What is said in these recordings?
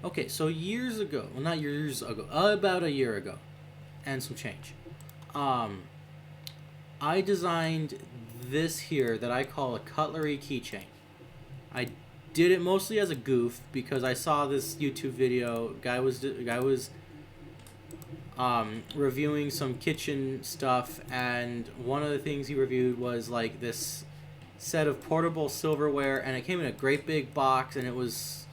Okay, so years ago, well, not years ago, about a year ago, and some change. Um, I designed this here that I call a cutlery keychain. I did it mostly as a goof because I saw this YouTube video. Guy was reviewing some kitchen stuff, and one of the things he reviewed was like this set of portable silverware, and it came in a great big box, and it was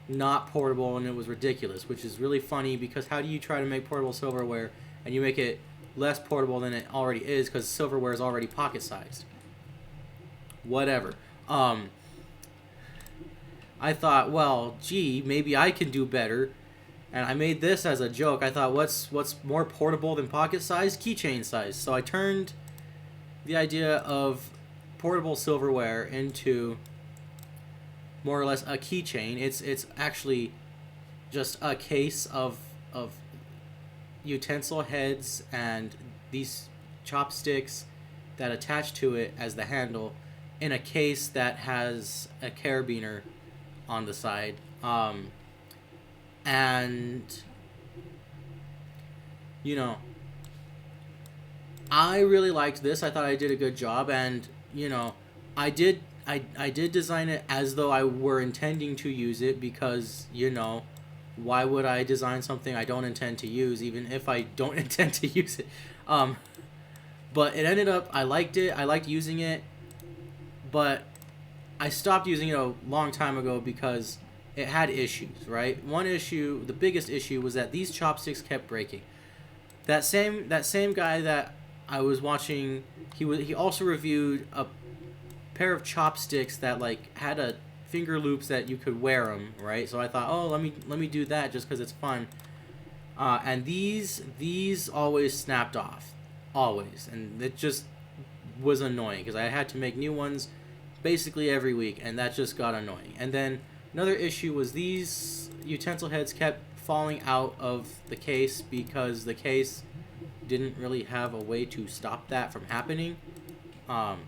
not portable, and it was ridiculous, which is really funny because how do you try to make portable silverware and you make it less portable than it already is because silverware is already pocket sized? Whatever. Um, I thought, well, gee, maybe I can do better, and I made this as a joke. I thought, what's more portable than pocket size? Keychain size. So I turned the idea of portable silverware into more or less a keychain. It's actually just a case of utensil heads and these chopsticks that attach to it as the handle in a case that has a carabiner on the side. And you know, I really liked this. I thought I did a good job, and I did. I did design it as though I were intending to use it because why would I design something I don't intend to use, even if I don't intend to use it? Um, but it ended up. I liked it. I liked using it, but I stopped using it a long time ago because it had issues. Right. One issue, the biggest issue, was that these chopsticks kept breaking. That same guy that I was watching, he also reviewed a pair of chopsticks that like had a finger loops that you could wear them, right? So I thought, oh, let me do that just because it's fun. And these always snapped off, always, and it just was annoying because I had to make new ones basically every week, and that just got annoying. And then another issue was these utensil heads kept falling out of the case because the case didn't really have a way to stop that from happening. Um,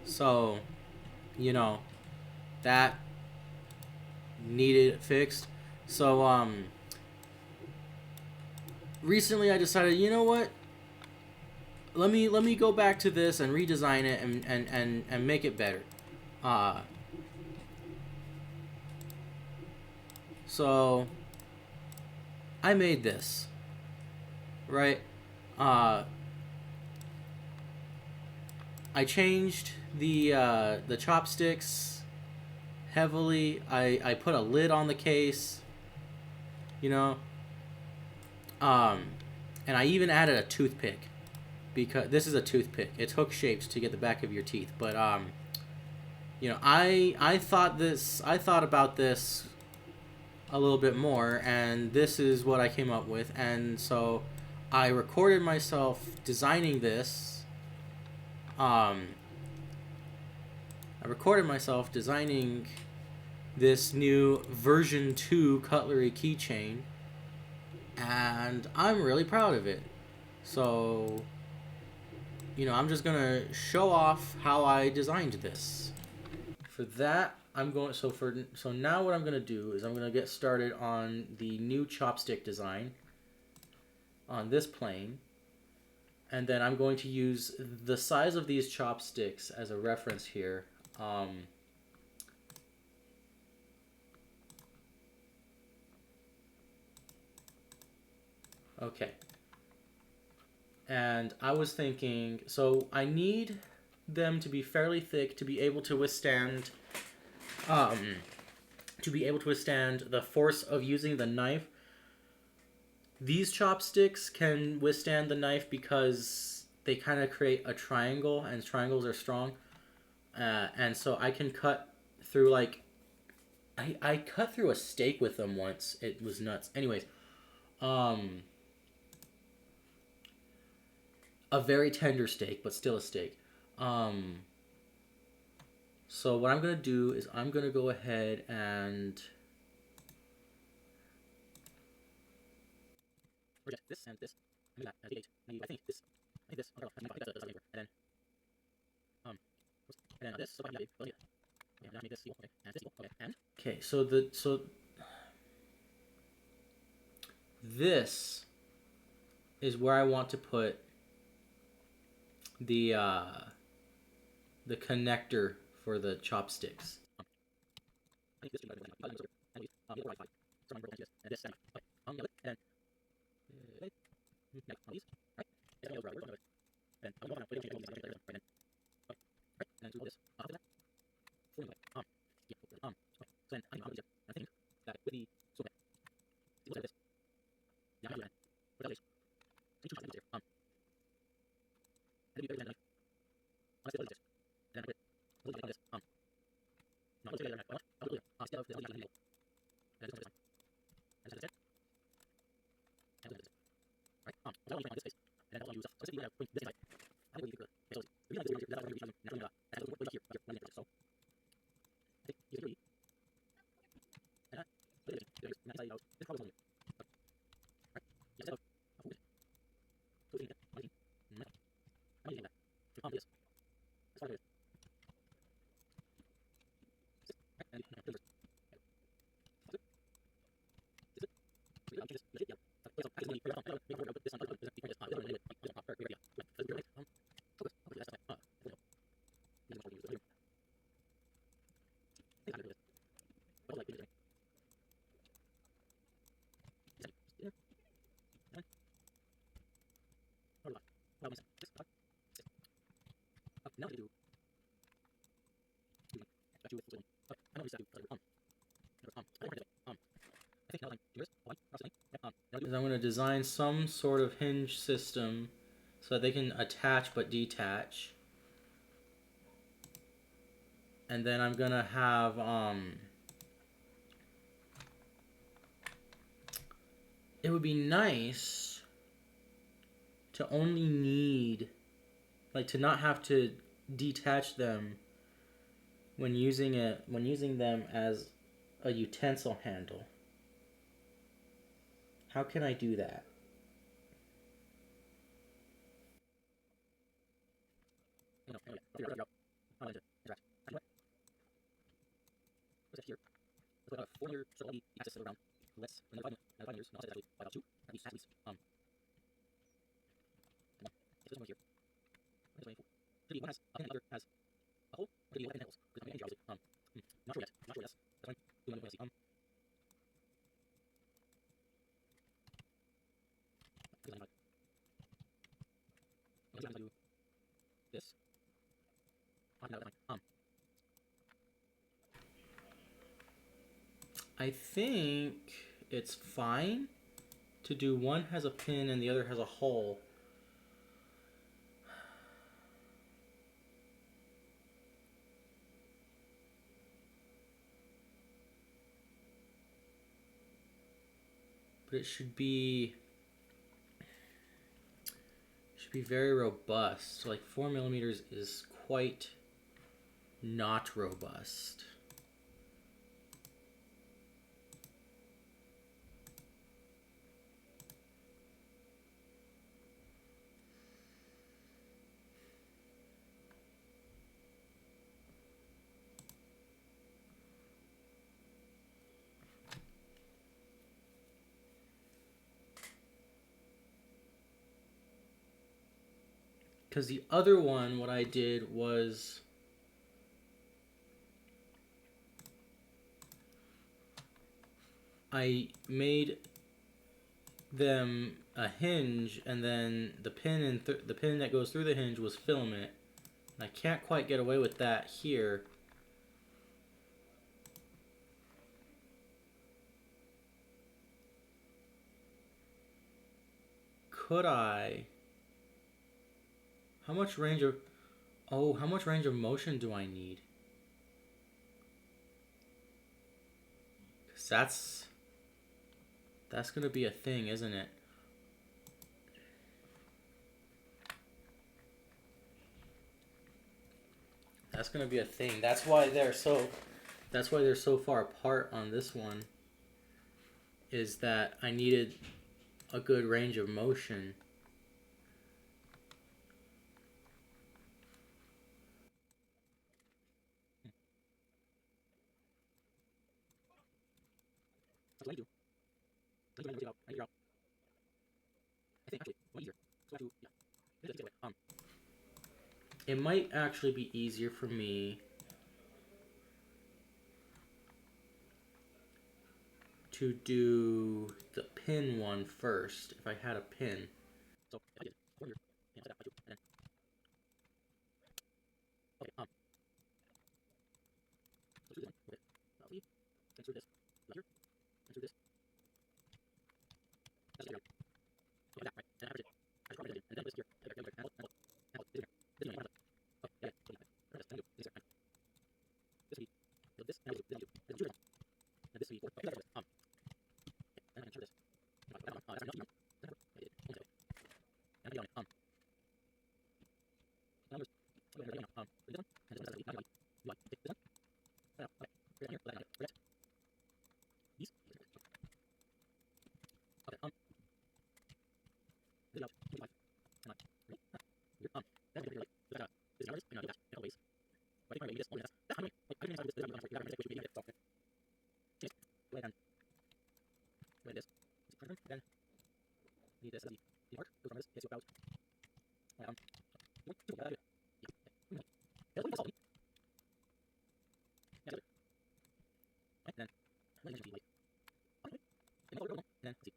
so, you know, that needed fixed. So, recently I decided, you know what? Let me go back to this and redesign it and make it better. Uh, so I made this, right? Uh, I changed the chopsticks heavily. I put a lid on the case, you know, um, and I even added a toothpick because this is a toothpick. It's hook shaped to get the back of your teeth. But I thought about this a little bit more, and this is what I came up with. And so I recorded myself designing this. Um, I recorded myself designing this new version 2 cutlery keychain, and I'm really proud of it. So, I'm just gonna show off how I designed this. For that, so now what I'm gonna do is I'm gonna get started on the new chopstick design on this plane, and then I'm going to use the size of these chopsticks as a reference here. Okay, and I was thinking, so I need them to be fairly thick um, to be able to withstand the force of using the knife. These chopsticks can withstand the knife because they kind of create a triangle, and triangles are strong. And so I can cut through like I cut through a steak with them once. It was nuts. Anyways, um, a very tender steak, but still a steak. Um, so what I'm gonna do is I'm gonna go ahead and reject this and this. And do that. And I think this. I think this. Oh, and then um, and then this. So yeah, yeah, yeah. And I need this. Okay, and this. Okay, and okay. So this is where I want to put the connector for the chopsticks. Is I'm going to design some sort of hinge system so that they can attach but detach. And then I'm going to have it would be nice to only need, like, to not have to detach them when using them as a utensil handle. How can I do that? I think it's fine to do one has a pin and the other has a hole. But it should be very robust. So like 4mm is quite not robust. Because the other one, what I did was I made them a hinge, and then the pin the pin that goes through the hinge was filament. And I can't quite get away with that here. Could I? How much range of motion do I need? Cause that's gonna be a thing, isn't it? That's gonna be a thing. That's why they're so far apart on this one. Is that I needed a good range of motion. It might actually be easier for me to do the pin one first if I had a pin. So if I did over here, and set that by 2, and then okay, so screw this one, okay, see, and screw this right here, and screw this. That's it, right? So like that, right? And I average it. I just drop it in, and then this here, and this here, this here, okay, yeah, so this is this will be, this, and this, and this, and this will be 4, okay, and I can show this. That's not enough, okay, and I get on it, now there's, okay, right now, this one, and this one, take this one, okay, right here, let it, forget, these, okay, this is out, 25, come on, ready, here, that's really, so that, this is ours, and I'll do that, and always, but I think I made this, that's how many, like, I didn't decide to do this, you gotta which way you need it, so, okay, yes, go ahead and, go ahead this, then, need this as the part, go from this, gets you about, yeah, that's all, yeah, right, and then, let me just be like, okay, and then, let's see,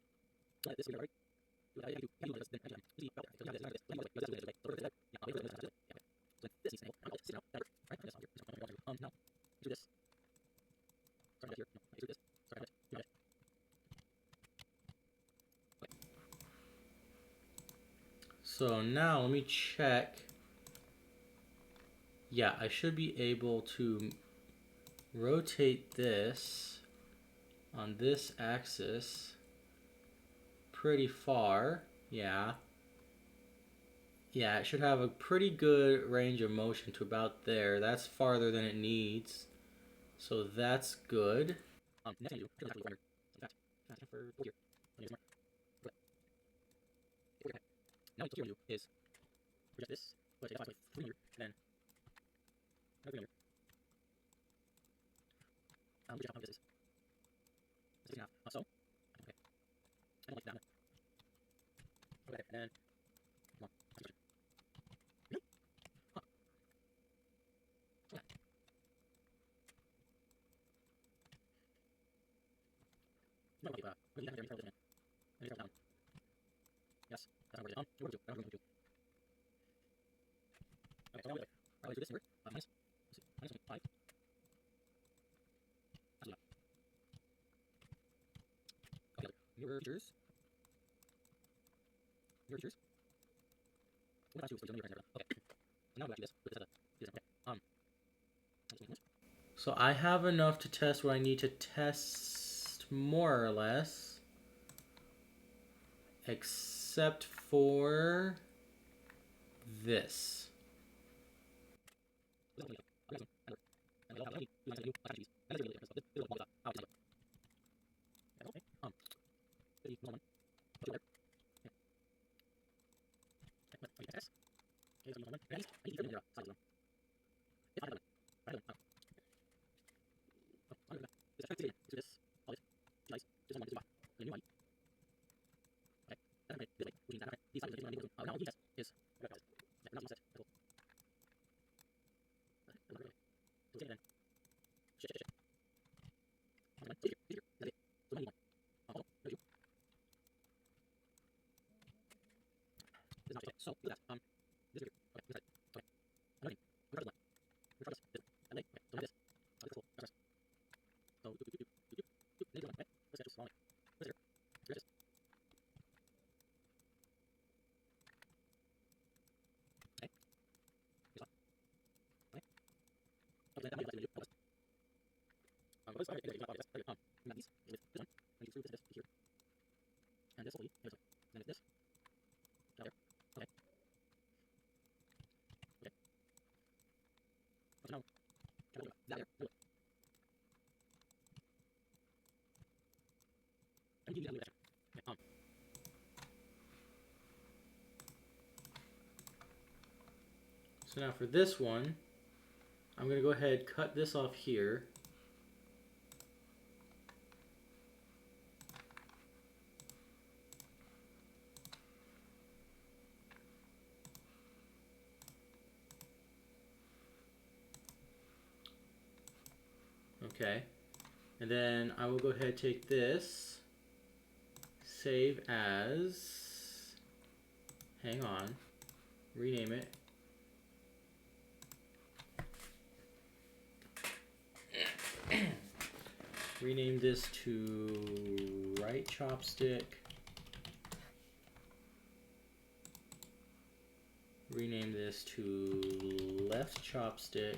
let this here, right, do what I do, this, then, see, about that, because now this, let me go, this way, so yeah, I'll be able to do this, yeah, so this needs to go, sit out, better, right, this on here, now, do this, start here, no, do this, start it, do it, okay. So now let me check. Yeah, I should be able to rotate this on this axis pretty far. Yeah. Yeah, it should have a pretty good range of motion to about there. That's farther than it needs. So that's good. Next thing I do, fast for here. But now what you're gonna do is project this, but it's like 3 here, and then another here. Which how this is. 6.5. So, okay. And like that. Okay, and then come on. Really? Huh. Okay. No, okay, what do you have here? And you drop down. Yes, that's what we're doing. What we're doing. Okay, so now we're like, right, do this here. Minus, let's see, minus 5. That's enough. Okay, mirror features. Mirror features. What about you? So you don't okay. So now we actually do this. Okay. So I have enough to test what I need to test, more or less, except for this. So look at that. This here. Okay, this side. Okay. Another thing. We're trying to we're trying this. And then, okay, so like this. Okay, cool. Press. So then right? Let's get just slowly. What's here? Here's this. Okay. Here's one. Okay. Okay, then I'm going to do this. What is okay, okay, okay, okay, these with this one. And you through this here. And this will be here's one. Then it's this. Down there. Okay. Okay. So now, that there. Do it. And you do that. Okay. So now for this one, I'm going to go ahead and cut this off here. Okay. And then I will go ahead and take this, save as, hang on, rename it. Rename this to right chopstick. Rename this to left chopstick.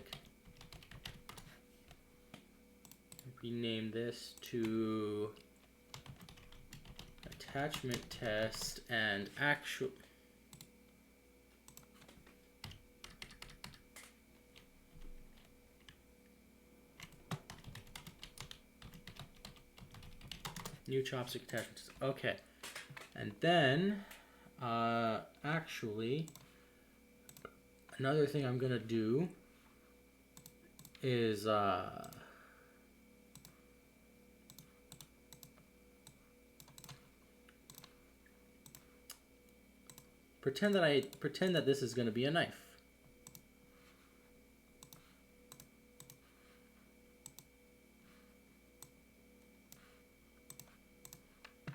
Rename this to attachment test and actual. New chopstick attachments. Okay. And then, actually, another thing I'm going to do is, pretend that this is going to be a knife.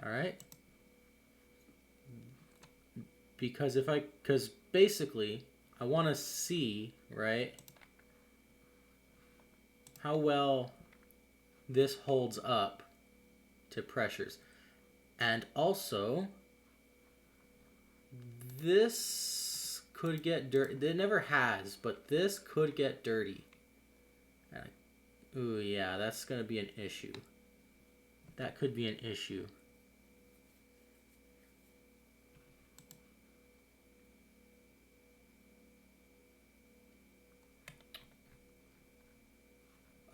All right? Because basically I want to see, right, how well this holds up to pressures. And also, this could get dirty. It never has, but this could get dirty. Ooh, yeah, that's going to be an issue. That could be an issue.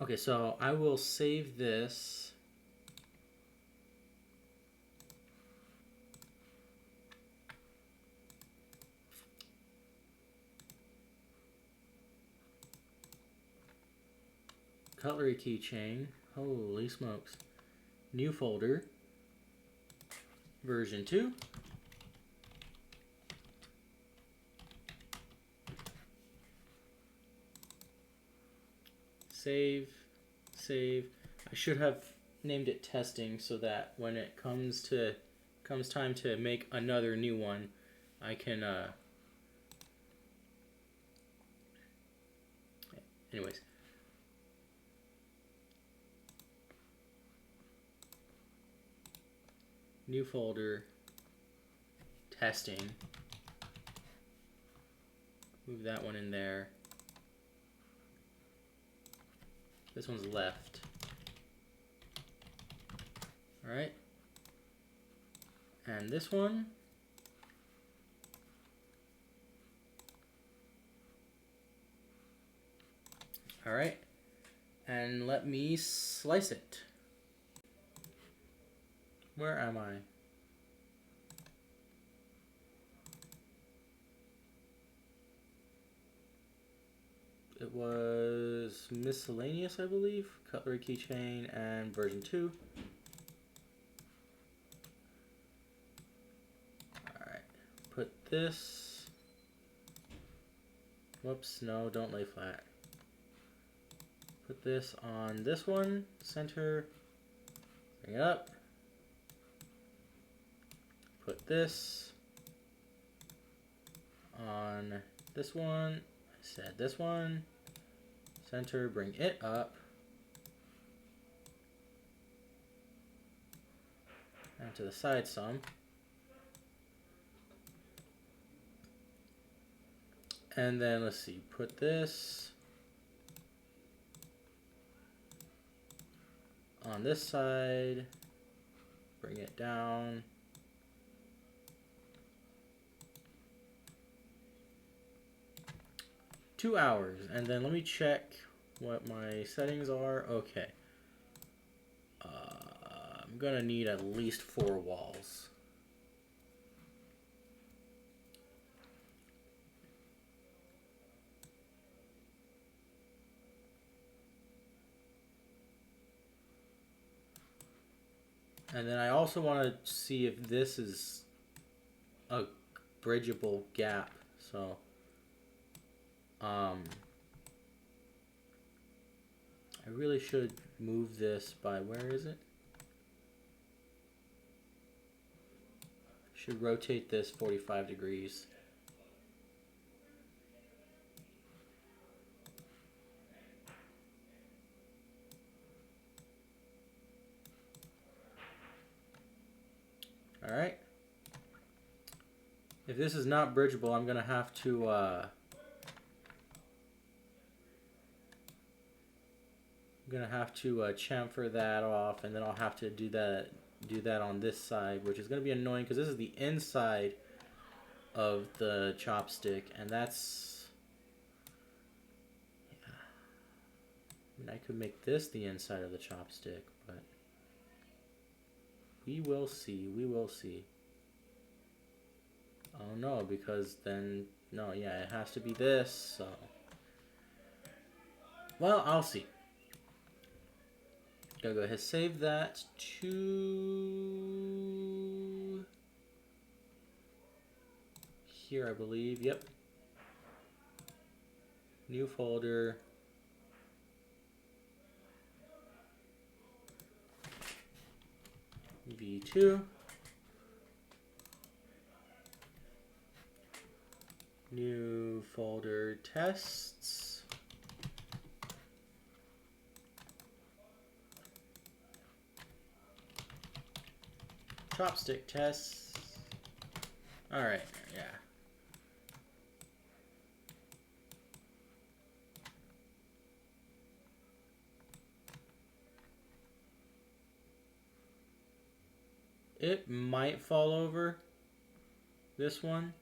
Okay, so I will save this. Cutlery Keychain. Holy smokes. New folder. Version 2. Save. I should have named it testing so that when it comes time to make another new one, I can anyways. New folder, testing. Move that one in there. This one's left. All right. And this one. All right. And let me slice it. Where am I? It was miscellaneous, I believe. Cutlery Keychain and version 2. Alright. Put this. Whoops, no, don't lay flat. Put this on this one. Center. Bring it up. Put this on this one. I said this one. Center, bring it up. And to the side some. And then let's see, put this on this side. Bring it down. Two hours, and then let me check what my settings are. Okay. I'm gonna need at least 4 walls. And then I also want to see if this is a bridgeable gap. So I really should move this by, where is it? Should rotate this 45 degrees. All right. If this is not bridgeable, I'm gonna have to chamfer that off, and then I'll have to do that on this side, which is gonna be annoying because this is the inside of the chopstick, and that's, yeah. I mean, I could make this the inside of the chopstick, but we will see. We will see. Oh no, because then, no, yeah, it has to be this, so. Well, I'll see. Gotta go ahead and save that to here, I believe. Yep. New folder. V2. New folder tests. Chopstick tests. Alright, yeah. It might fall over, this one.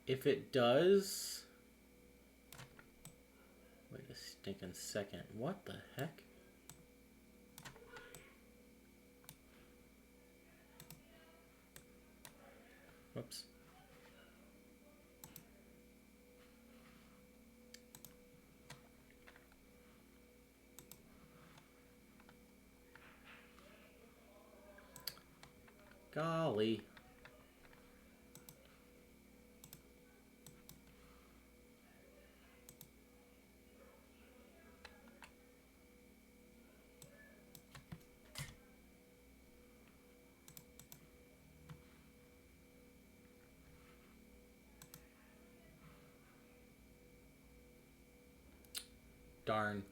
If it does, wait a stinking second. What the heck? Whoops. Golly. Darn.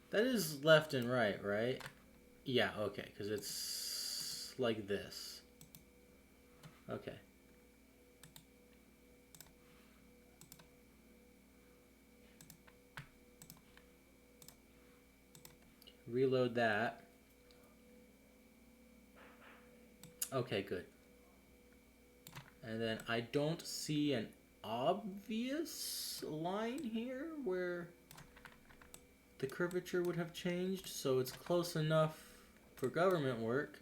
That is left and right, right? Yeah, okay, because it's like this. Okay. Reload that. Okay, good. And then I don't see an obvious line here where the curvature would have changed, so it's close enough for government work.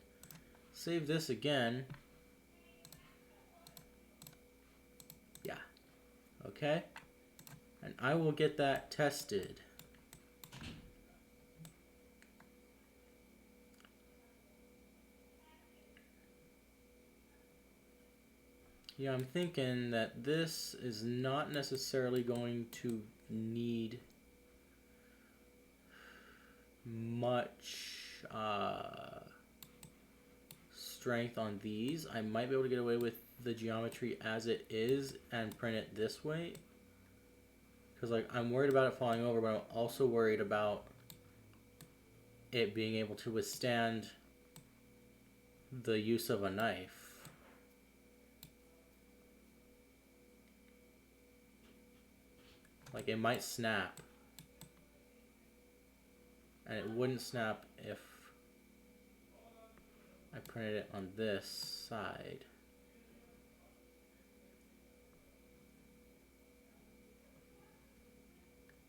Save this again. Yeah. Okay. And I will get that tested. Yeah, I'm thinking that this is not necessarily going to need much strength on these. I might be able to get away with the geometry as it is and print it this way. Because like I'm worried about it falling over, but I'm also worried about it being able to withstand the use of a knife. Like it might snap. And it wouldn't snap if I printed it on this side.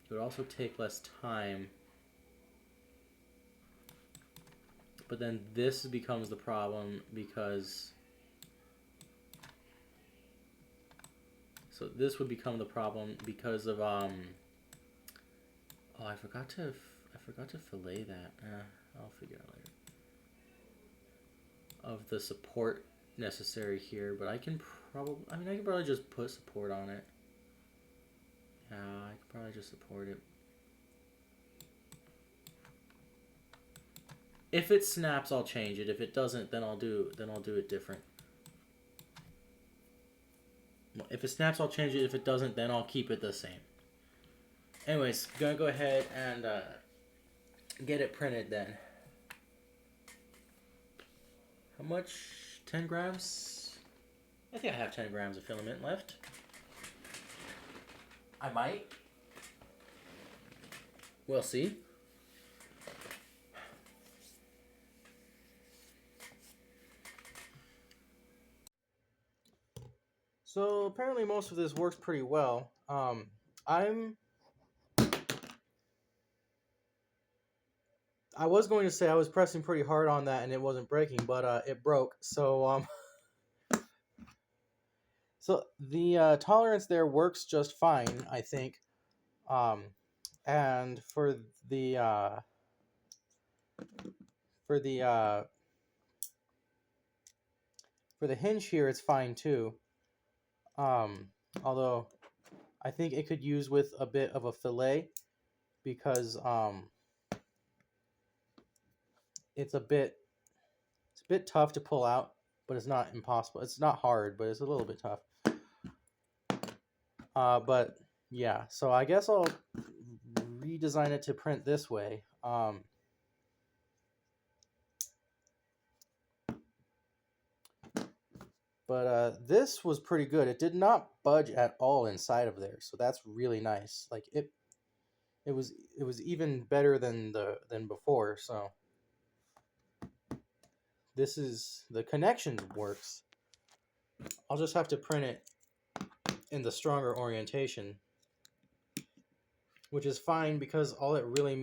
It would also take less time. But then this becomes the problem because... So this would become the problem because of oh, I forgot to fillet that. I'll figure it out later. of the support necessary here, but I can probably, I mean, I can probably just put support on it. Yeah, I can probably just support it. If it snaps, I'll change it. If it doesn't, then I'll do it different. If it snaps, I'll change it. If it doesn't, then I'll keep it the same. Anyways, gonna go ahead and get it printed then. How much? 10 grams? I think I have 10 grams of filament left. I might. We'll see. So apparently most of this works pretty well. I was going to say I was pressing pretty hard on that and it wasn't breaking, but it broke. So so the tolerance there works just fine, I think. And for the for the for the hinge here, it's fine too. Although I think it could use with a bit of a fillet because it's a bit tough to pull out, but it's not impossible. It's not hard, but it's a little bit tough. But yeah, so I guess I'll redesign it to print this way. But this was pretty good. It did not budge at all inside of there, so that's really nice. Like it was even better than before. So this is the connection works. I'll just have to print it in the stronger orientation, which is fine because all it really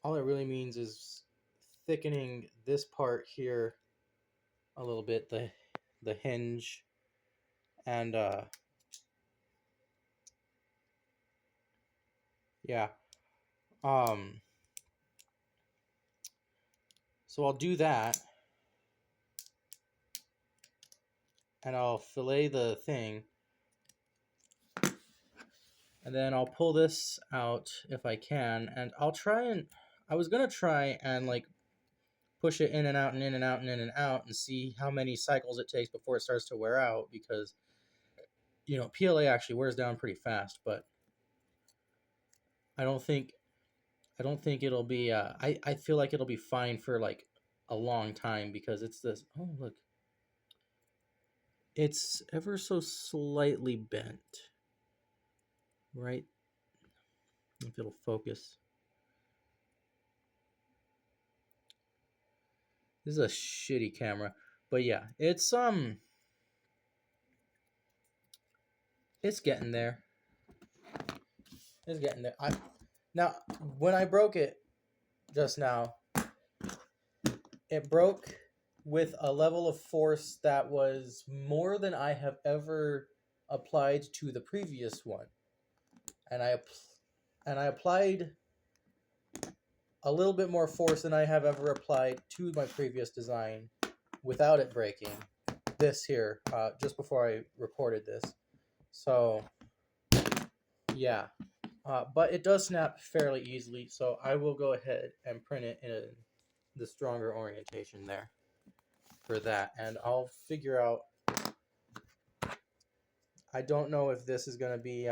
means is thickening this part here a little bit, the hinge, and yeah. So I'll do that, and I'll fillet the thing, and then I'll pull this out if I can, and I'll try and I was gonna try and like push it in and out and in and out and in and out and see how many cycles it takes before it starts to wear out, because PLA actually wears down pretty fast, but I don't think it'll be I feel like it'll be fine for like a long time because it's this. Oh, look. It's ever so slightly bent. Right? If it'll focus. This is a shitty camera, but yeah, it's getting there. It's getting there. Now when I broke it just now, it broke with a level of force that was more than I have ever applied to the previous one, and I applied a little bit more force than I have ever applied to my previous design without it breaking. This here, just before I recorded this. So yeah, but it does snap fairly easily, so I will go ahead and print it in the stronger orientation there for that, and I'll figure out. I don't know if this is going to be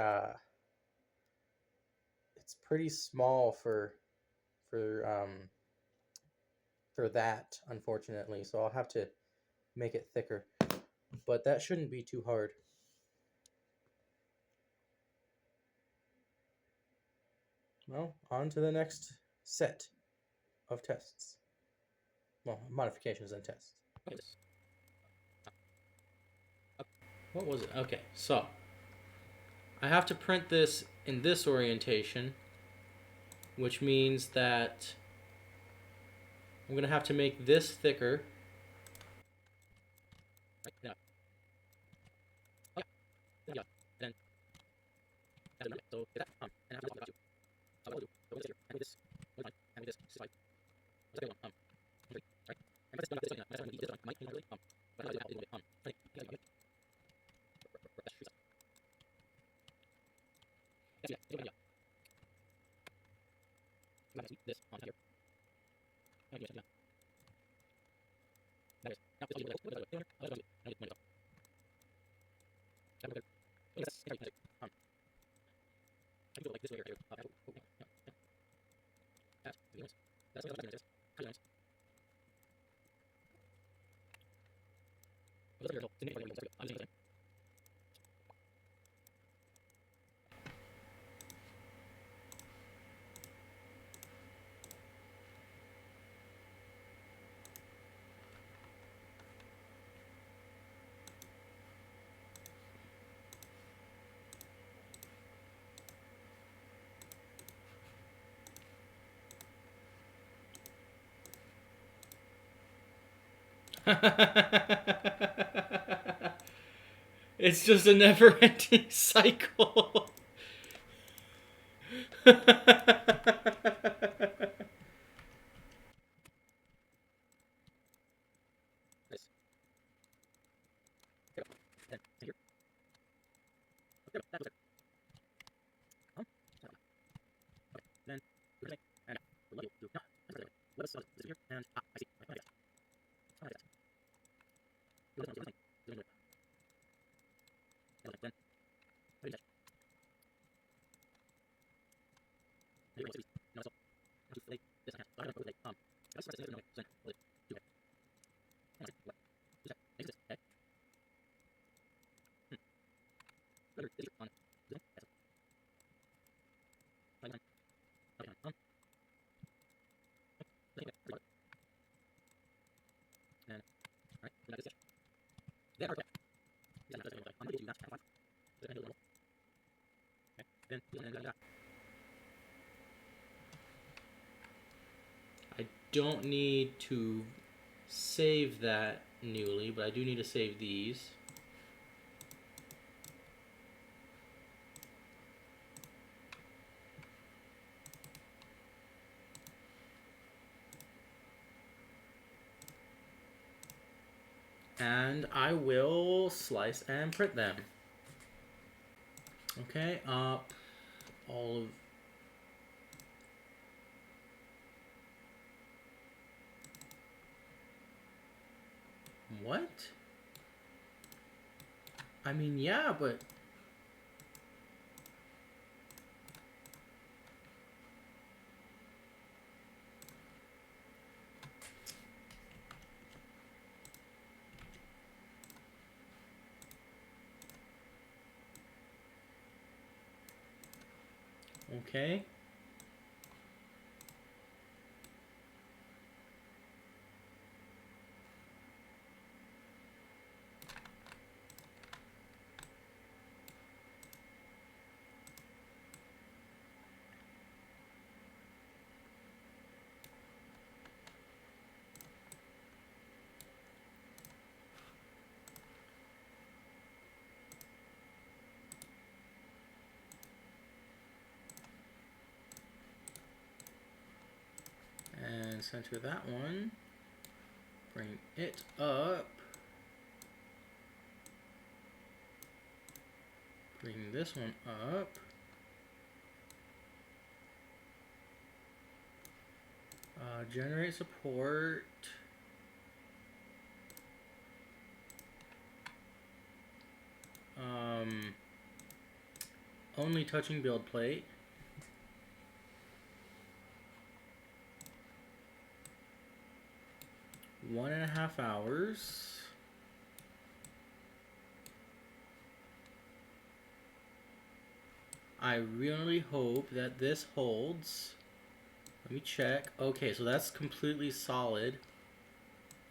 it's pretty small for that, unfortunately, so I'll have to make it thicker, but that shouldn't be too hard. Well, on to the next set of tests. Well, modifications and tests. What was it? Okay, so I have to print this in this orientation, which means that I'm going to have to make this thicker. It's just a never-ending cycle. I don't need to save that newly, but I do need to save these. And I will slice and print them. Okay, all of... What? I mean, yeah, but... Okay. And center that one. Bring it up. Bring this one up. Generate support. Only touching build plate. One and a half hours. I really hope that this holds. Let me check. Okay, so that's completely solid.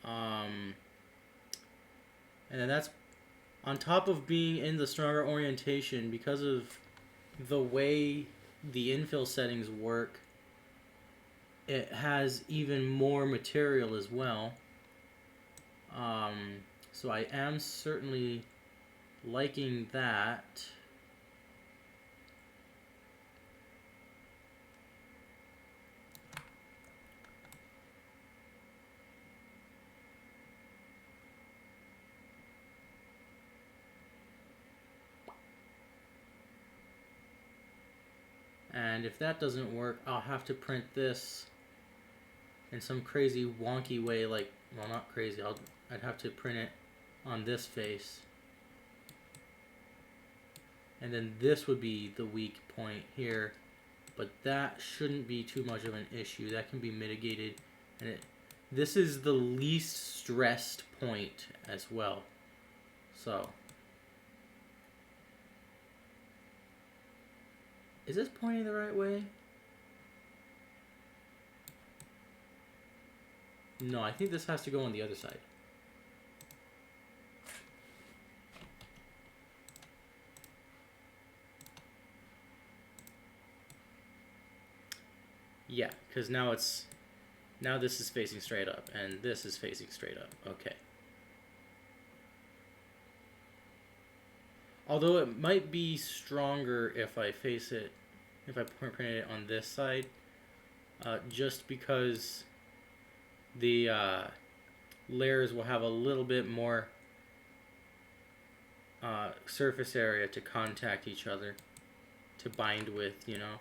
And then that's on top of being in the stronger orientation because of the way the infill settings work. It has even more material as well. So I am certainly liking that. And if that doesn't work, I'll have to print this in some crazy wonky way, like, well, not crazy, I'd have to print it on this face. And then this would be the weak point here, but that shouldn't be too much of an issue. That can be mitigated, and this is the least stressed point as well. So, is this pointing the right way? No, I think this has to go on the other side. Yeah, because now this is facing straight up, and this is facing straight up. Okay. Although it might be stronger if I print it on this side, just because the layers will have a little bit more surface area to contact each other, to bind with, you know.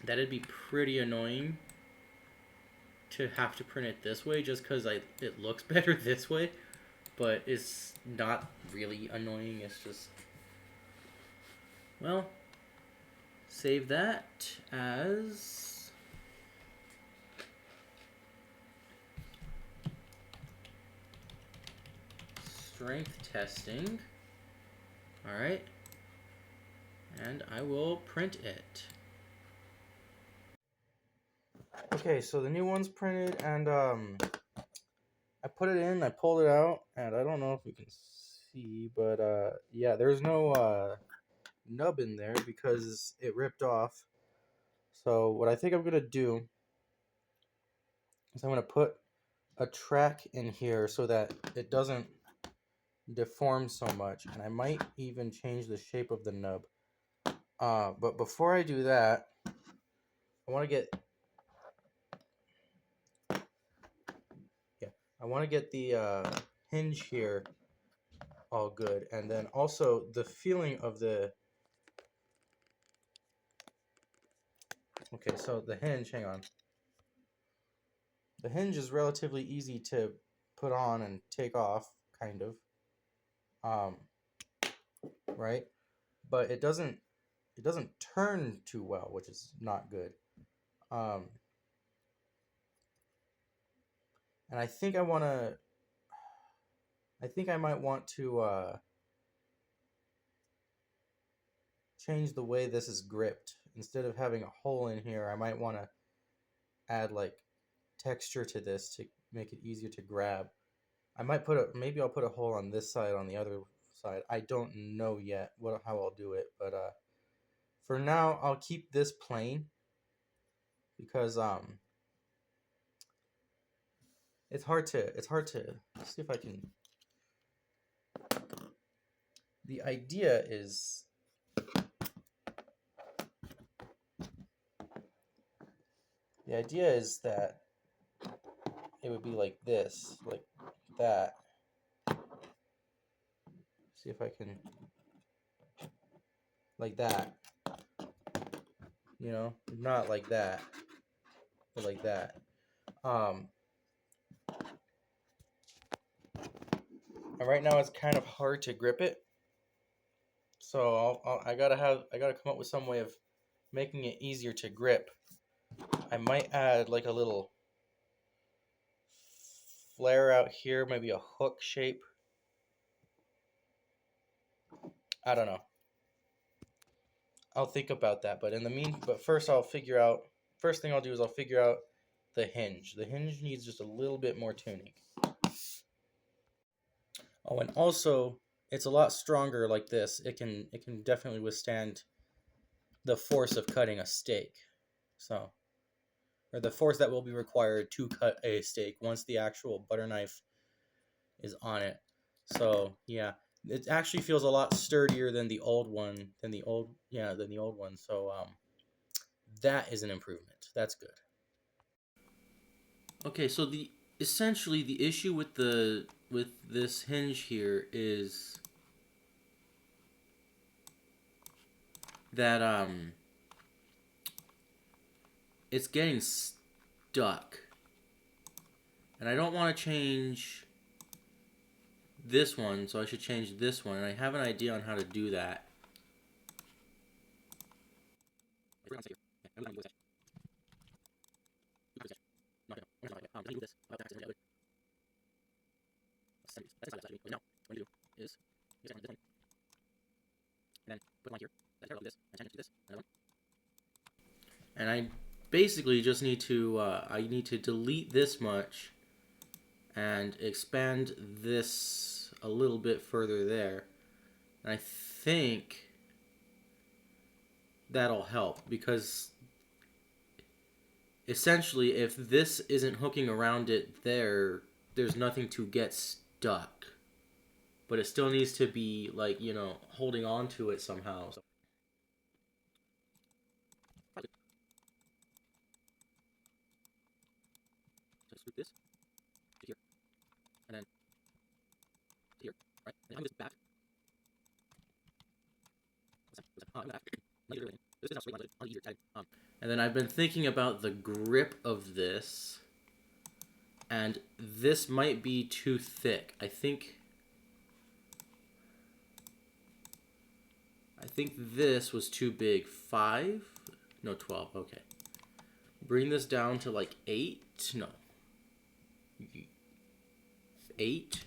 That'd be pretty annoying to have to print it this way, just because it looks better this way, but it's not really annoying. It's just, well, save that as strength testing. All right, and I will print it. Okay, so the new one's printed, and I put it in, I pulled it out, and I don't know if you can see, but yeah, there's no nub in there because it ripped off. So what I think I'm gonna do is I'm gonna put a track in here so that it doesn't deform so much, and I might even change the shape of the nub. But before I do that, I want to get the hinge here all good, and then also the feeling of the. Okay, so the hinge. Hang on. The hinge is relatively easy to put on and take off, kind of. Right, but it doesn't turn too well, which is not good. And I think I might want to change the way this is gripped. Instead of having a hole in here, I might want to add like texture to this to make it easier to grab. I might maybe I'll put a hole on this side, on the other side. I don't know yet how I'll do it, but for now I'll keep this plain because it's hard to see if I can. The idea is that it would be like this, like that. See if I can, like that. You know, not like that, but like that. And right now it's kind of hard to grip it, so I gotta come up with some way of making it easier to grip. I might add like a little flare out here, maybe a hook shape. I don't know. I'll think about that, but first first thing I'll do is I'll figure out the hinge. The hinge needs just a little bit more tuning. Oh, and also it's a lot stronger like this. It can definitely withstand the force of cutting a steak. So, or the force that will be required to cut a steak once the actual butter knife is on it. So, yeah, it actually feels a lot sturdier than the old one, So, that is an improvement. That's good. Okay, so essentially the issue with with this hinge here is that it's getting stuck. And I don't want to change this one, so I should change this one. And I have an idea on how to do that. And I basically just need to I need to delete this much and expand this a little bit further there. And I think that'll help, because essentially if this isn't hooking around it there's nothing to get stuck. But it still needs to be, like, you know, holding on to it somehow. So scoop this to here, and then to here, right? And I'm just back. And then I've been thinking about the grip of this, and this might be too thick. I think this was too big. 5? No, 12. Okay. Bring this down to like 8? No. 8?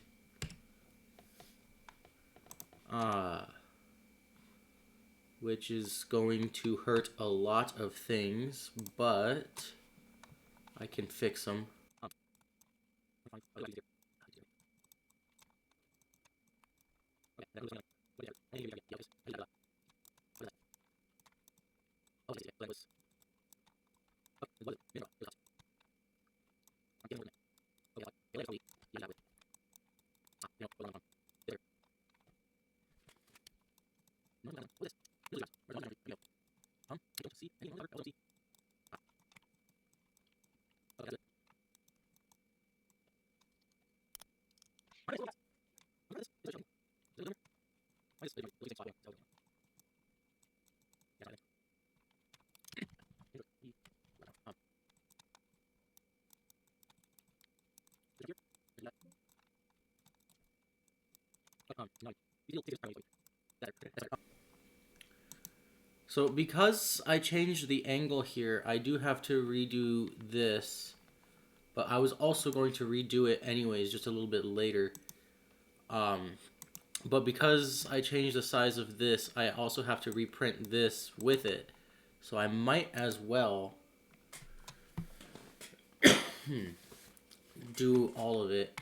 Which is going to hurt a lot of things, but I can fix them. So because I changed the angle here, I do have to redo this, but I was also going to redo it anyways, just a little bit later. But because I changed the size of this, I also have to reprint this with it. So I might as well do all of it.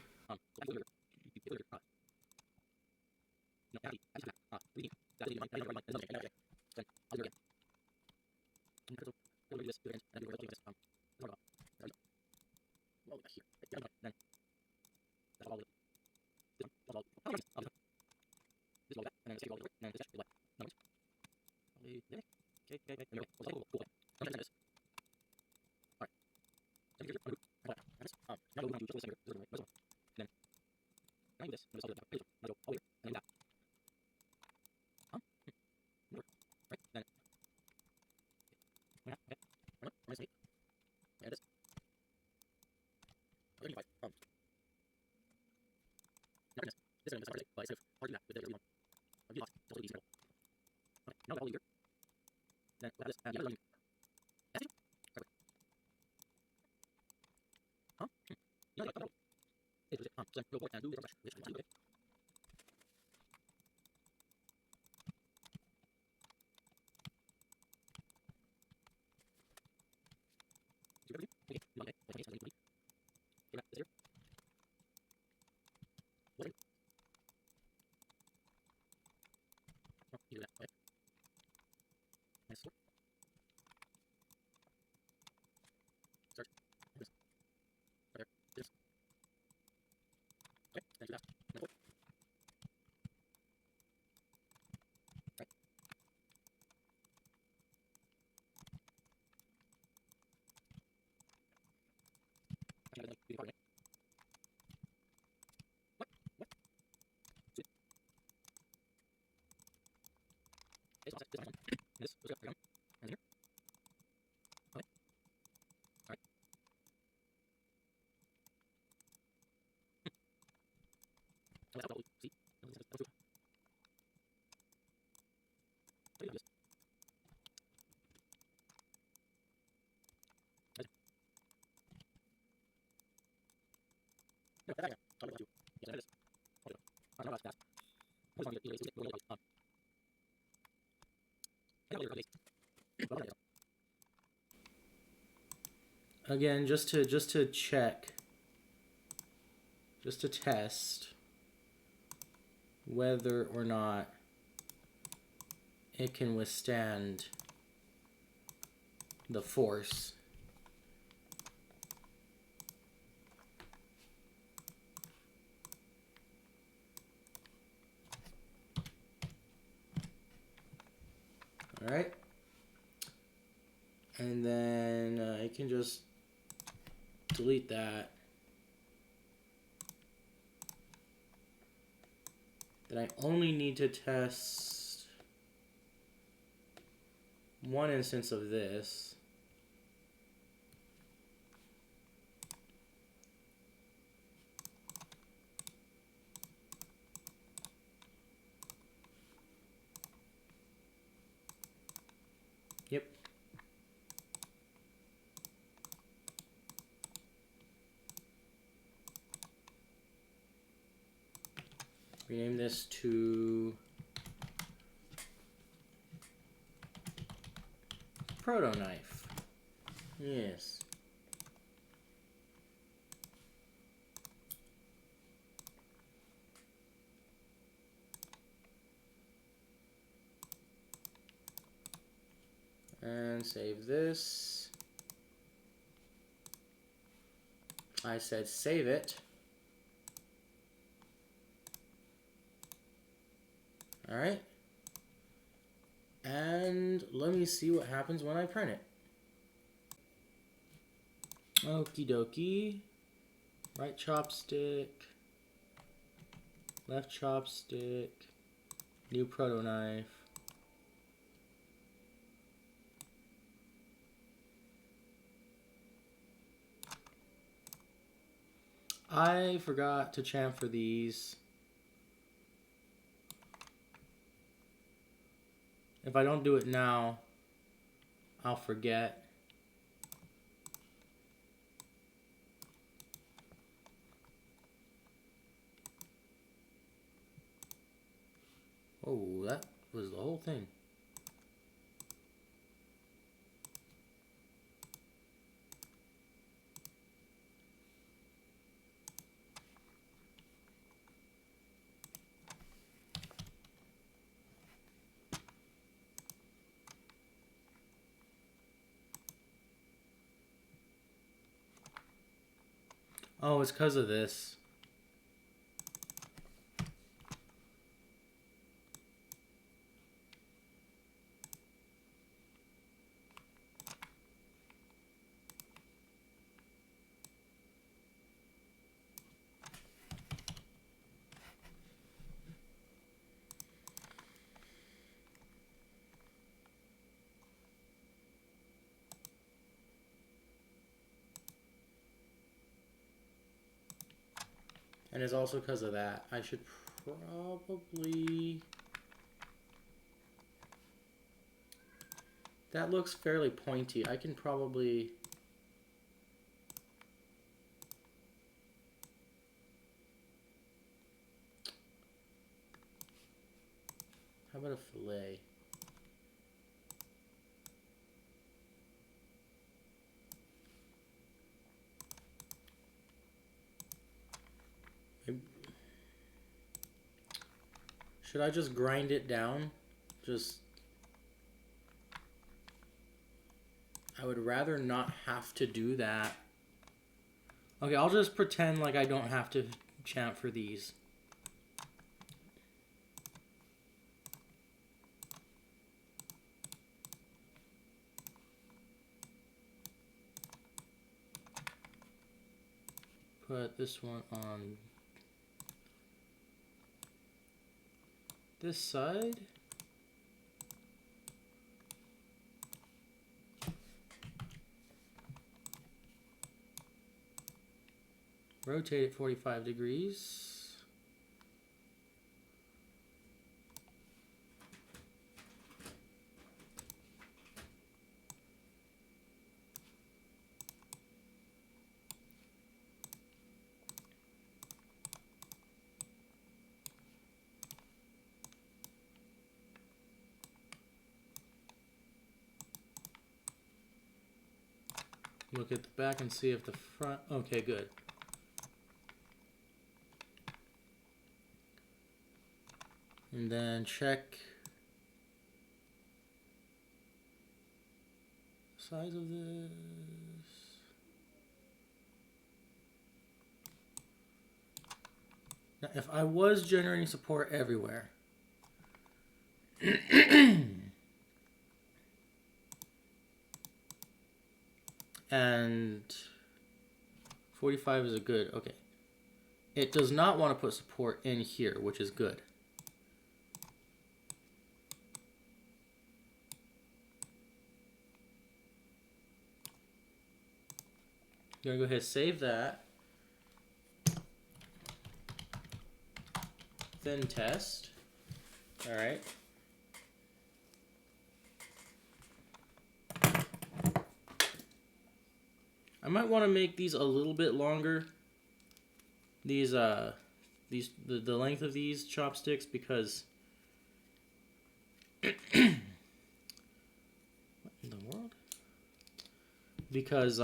Again, just to check, just to test whether or not it can withstand the force. All right, and then I can just delete that. Then I only need to test one instance of this. Yep. Rename this to Proto Knife. Yes. And save this. I said save it. All right. And let me see what happens when I print it. Okie dokie. Right chopstick. Left chopstick. New proto knife. I forgot to chamfer these. If I don't do it now, I'll forget. Oh, that was the whole thing. Oh, it's because of this. And it's also because of that. I should probably... That looks fairly pointy. I can probably... How about a fillet? Should I just grind it down? I would rather not have to do that. Okay, I'll just pretend like I don't have to chamfer these. Put this one on this side. Rotate it 45 degrees. Look at the back and see if the front... Okay, good. And then check size of this. Now, if I was generating support everywhere, and 45 is a good, okay. It does not want to put support in here, which is good. I'm gonna go ahead and save that. Then test. All right. I might want to make these a little bit longer. The length of these chopsticks, because what in the world? Because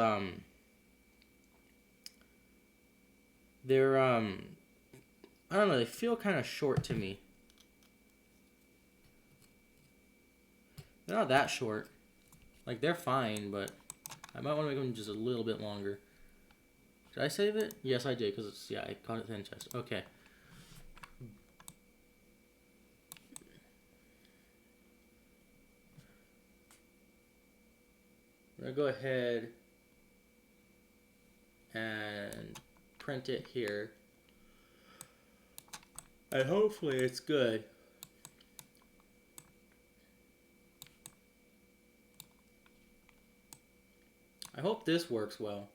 they're I don't know, they feel kind of short to me. They're not that short. Like, they're fine, but I might want to make them just a little bit longer. Did I save it? Yes, I did, because it's, yeah, I caught it thin chest. Okay. We're going to go ahead and print it here. And hopefully it's good. I hope this works well.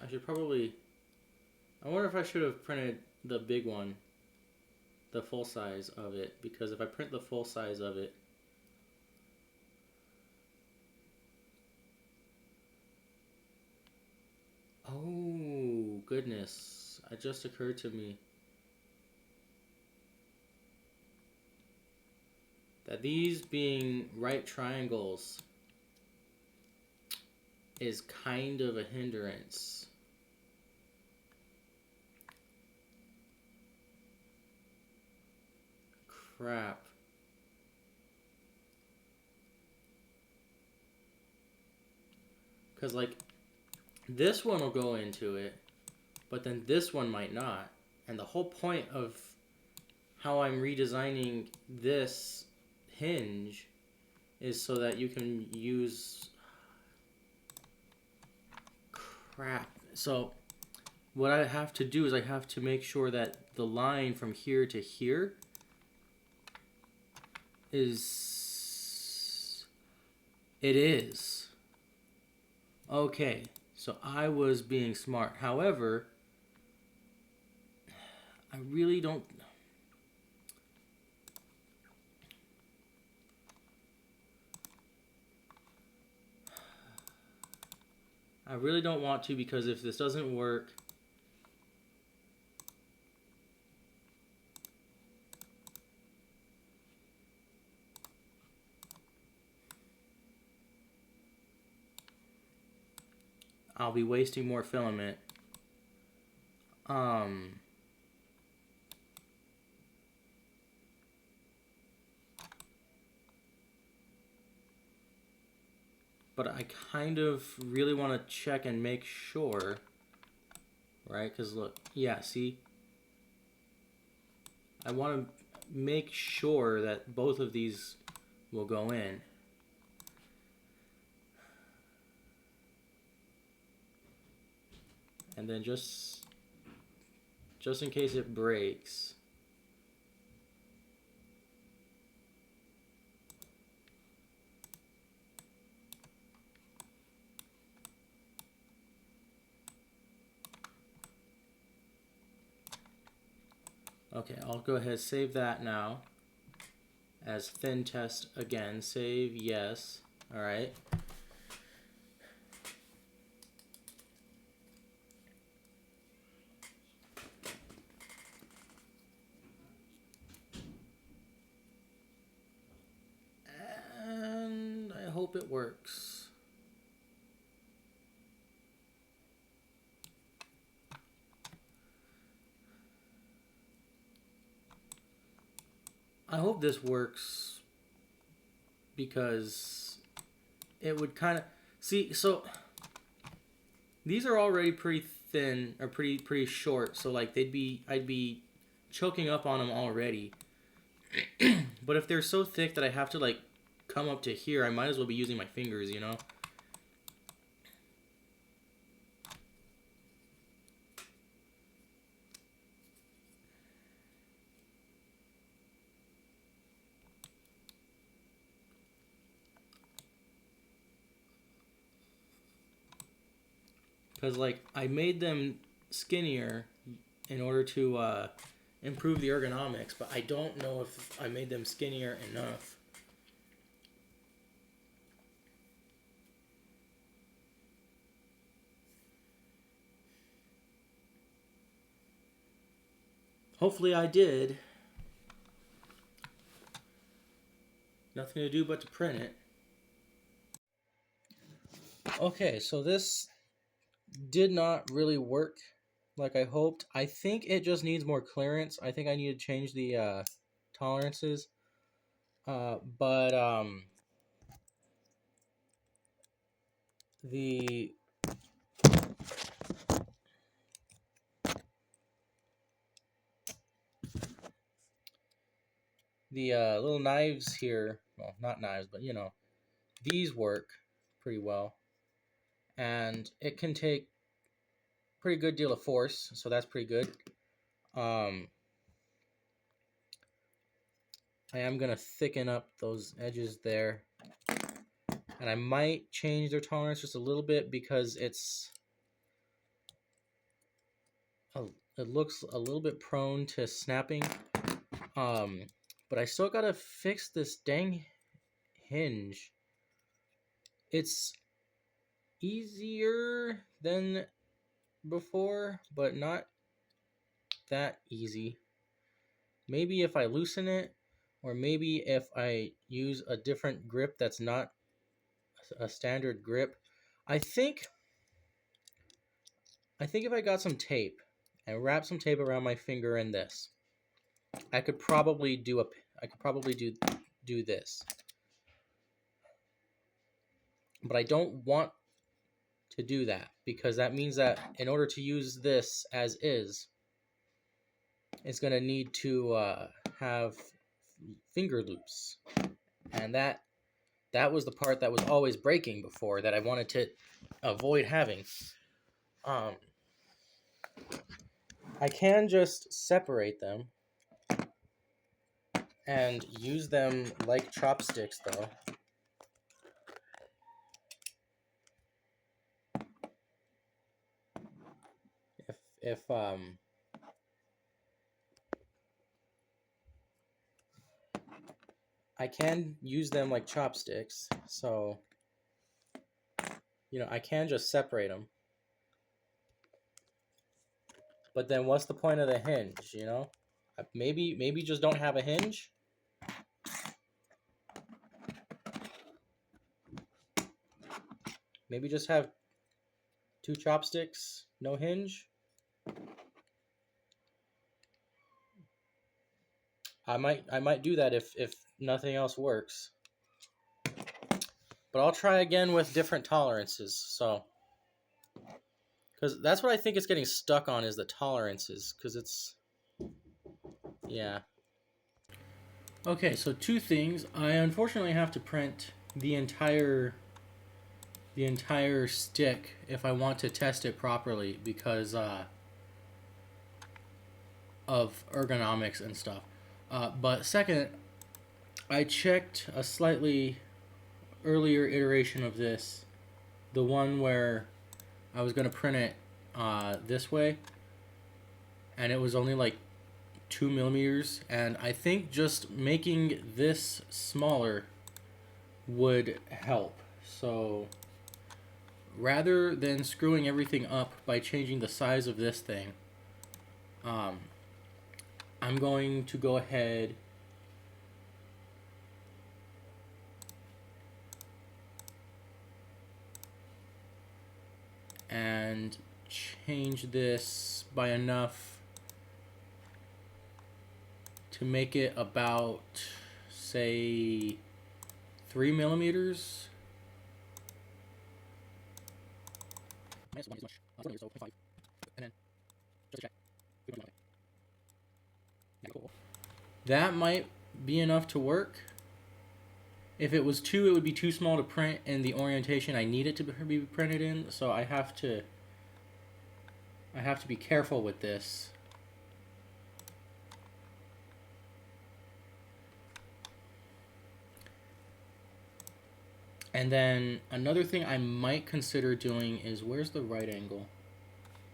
I should probably... I wonder if I should have printed the big one. The full size of it. Because if I print the full size of it... Oh, goodness. It just occurred to me that these being right triangles is kind of a hindrance. Crap. Because, like, this one will go into it, but then this one might not. And the whole point of how I'm redesigning this hinge is so that you can use... Crap. So, what I have to do is I have to make sure that the line from here to here is... It is. Okay. So I was being smart. However, I really don't... I really don't want to, because if this doesn't work... I'll be wasting more filament. But I kind of really want to check and make sure, right? Because look, yeah, see? I want to make sure that both of these will go in. And then just in case it breaks. Okay, I'll go ahead and save that now as thin test again. Save, yes. All right. And I hope it works. I hope this works because it would kind of see. So these are already pretty thin or pretty short. So like I'd be choking up on them already. But if they're so thick that I have to like come up to here, I might as well be using my fingers, you know. Because like I made them skinnier in order to improve the ergonomics, but I don't know if I made them skinnier enough. Hopefully I did. Nothing to do but to print it. Okay, so this did not really work like I hoped. I think it just needs more clearance. I think I need to change the tolerances. But the little knives here, well, not knives, but you know, these work pretty well. And it can take pretty good deal of force, so that's pretty good. I am going to thicken up those edges there. And I might change their tolerance just a little bit because it looks a little bit prone to snapping. But I still got to fix this dang hinge. It's easier than before, but not that easy. Maybe if I loosen it, or maybe if I use a different grip that's not a standard grip. I think if I got some tape and wrap some tape around my finger in this, I could probably do this. But I don't want to do that because that means that in order to use this as is, it's going to need to have finger loops. And that was the part that was always breaking before that I wanted to avoid having. I can just separate them and use them like chopsticks, though. If I can use them like chopsticks, so you know, I can just separate them. But then what's the point of the hinge, you know? Maybe just don't have a hinge. Maybe just have two chopsticks, no hinge. I might do that if nothing else works. But I'll try again with different tolerances. So, because that's what I think it's getting stuck on is the tolerances. Because it's, yeah. Okay, so two things. I unfortunately have to print the entire the entire stick if I want to test it properly because of ergonomics and stuff. But second, I checked a slightly earlier iteration of this, the one where I was going to print it this way, and it was only like 2 millimeters, and I think just making this smaller would help. So rather than screwing everything up by changing the size of this thing, I'm going to go ahead and change this by enough to make it about, say, 3 millimeters. Minus 1 is much. 4 millimeters, so 0.5. And then, just to check. Yeah, cool. That might be enough to work. If it was 2, it would be too small to print in the orientation I need it to be printed in, so I have to be careful with this. And then another thing I might consider doing is, where's the right angle?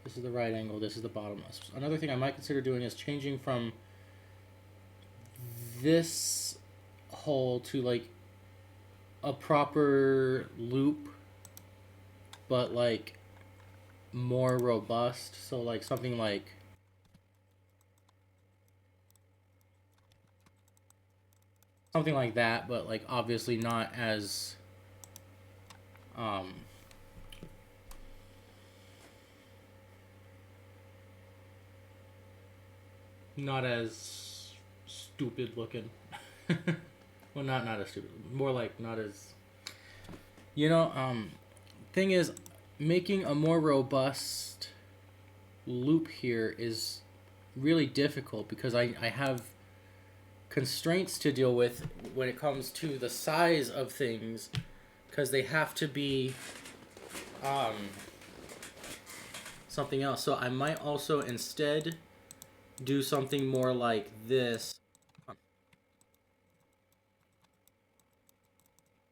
This is the right angle, this is the bottom. Another thing I might consider doing is changing from this hole to like a proper loop, but like more robust. So like something like that, but like obviously not as not as stupid looking. Well, not as stupid, more like not as, thing is, making a more robust loop here is really difficult because I have constraints to deal with when it comes to the size of things, because they have to be something else. So I might also instead do something more like this.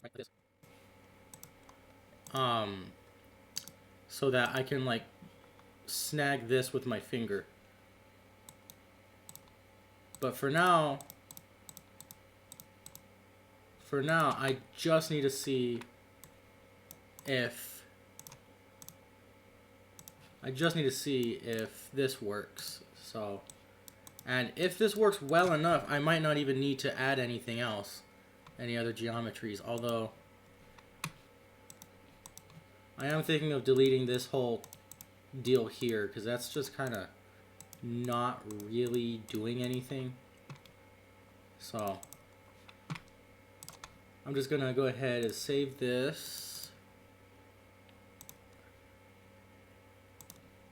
Like this. So that I can like snag this with my finger. But for now, I just need to see if this works. So, and if this works well enough, I might not even need to add anything else, any other geometries, although I am thinking of deleting this whole deal here because that's just kind of not really doing anything. So I'm just gonna go ahead and save this,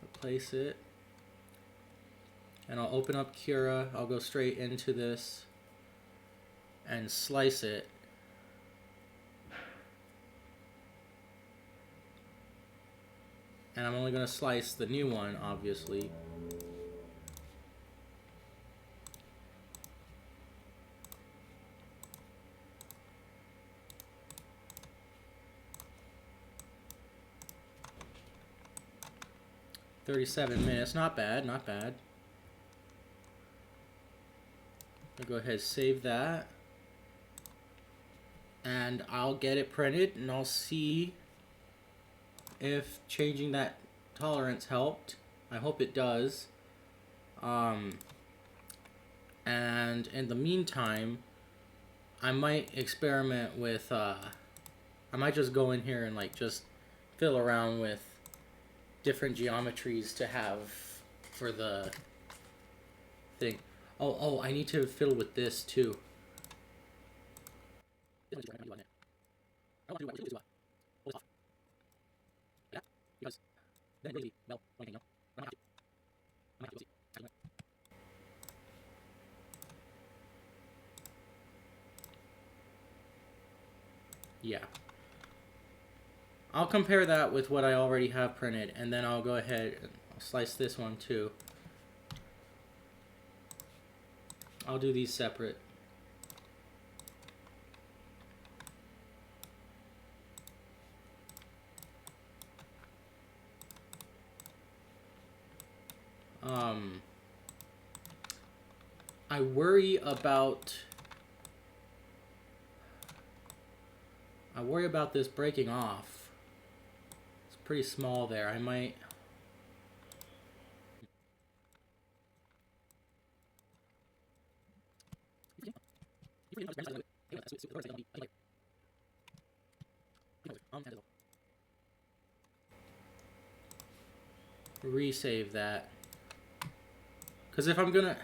replace it, and I'll open up Cura. I'll go straight into this and slice it. And I'm only going to slice the new one, obviously. $37, not bad, not bad. I'll go ahead and save that. And I'll get it printed and I'll see if changing that tolerance helped. I hope it does. And in the meantime, I might experiment with, I might just go in here and like just fiddle around with different geometries to have for the thing. Oh, I need to fiddle with this too. Yeah. I'll compare that with what I already have printed, and then I'll go ahead and I'll slice this one too. I'll do these separate. I worry about this breaking off. It's pretty small there. I might. Resave that. Because if I'm gonna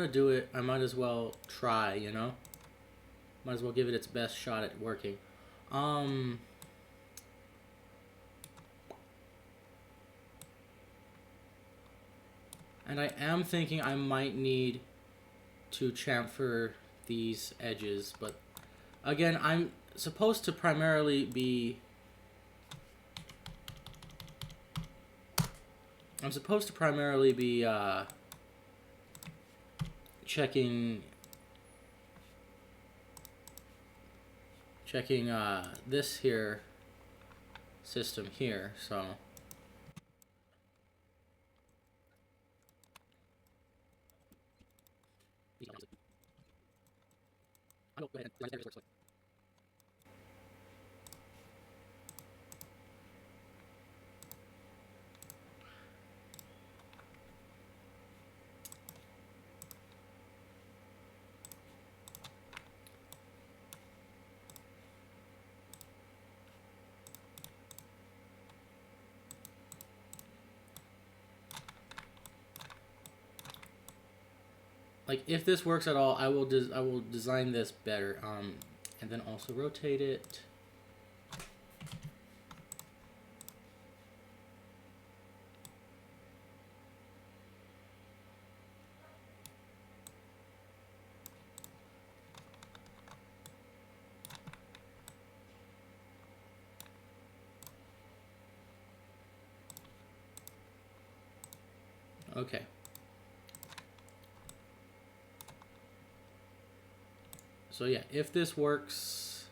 do it, I might as well try, you know? Might as well give it its best shot at working. And I am thinking I might need to chamfer these edges, but again, I'm supposed to primarily be checking this here system here, so like if this works at all, I will design this better. And then also rotate it. Okay. So yeah, if this works,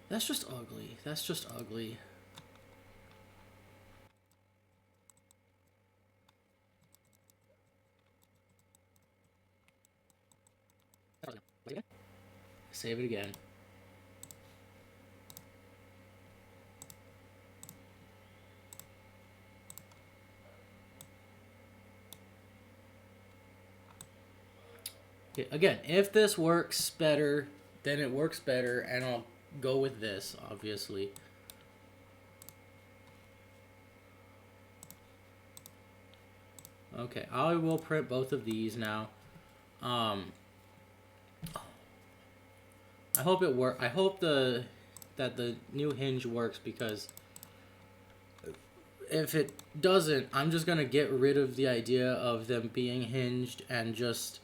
that's just ugly. That's just ugly. Save it again. Okay, again, if this works better, then it works better, and I'll go with this, obviously. Okay, I will print both of these now. I hope it work. I hope that the new hinge works, because if it doesn't, I'm just gonna get rid of the idea of them being hinged and just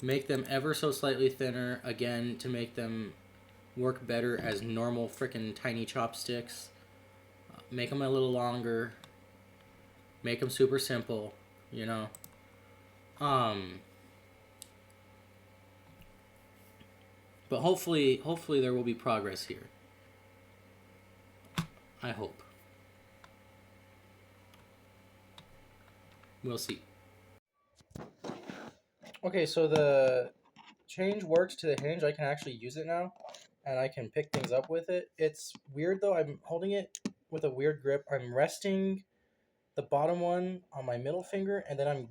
make them ever so slightly thinner again to make them work better as normal freaking tiny chopsticks. Make them a little longer. Make them super simple, you know. But hopefully there will be progress here. I hope. We'll see. Okay, so the change works to the hinge. I can actually use it now, and I can pick things up with it. It's weird though. I'm holding it with a weird grip. I'm resting the bottom one on my middle finger, and then I'm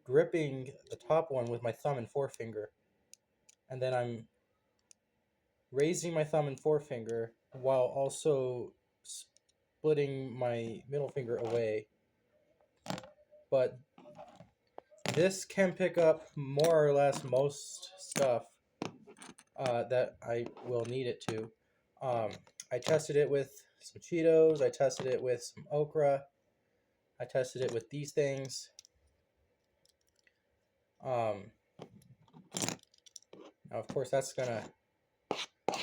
gripping the top one with my thumb and forefinger. And then I'm raising my thumb and forefinger while also splitting my middle finger away. But this can pick up more or less most stuff that I will need it to. I tested it with some Cheetos. I tested it with some okra. I tested it with these things. Now, of course, that's gonna,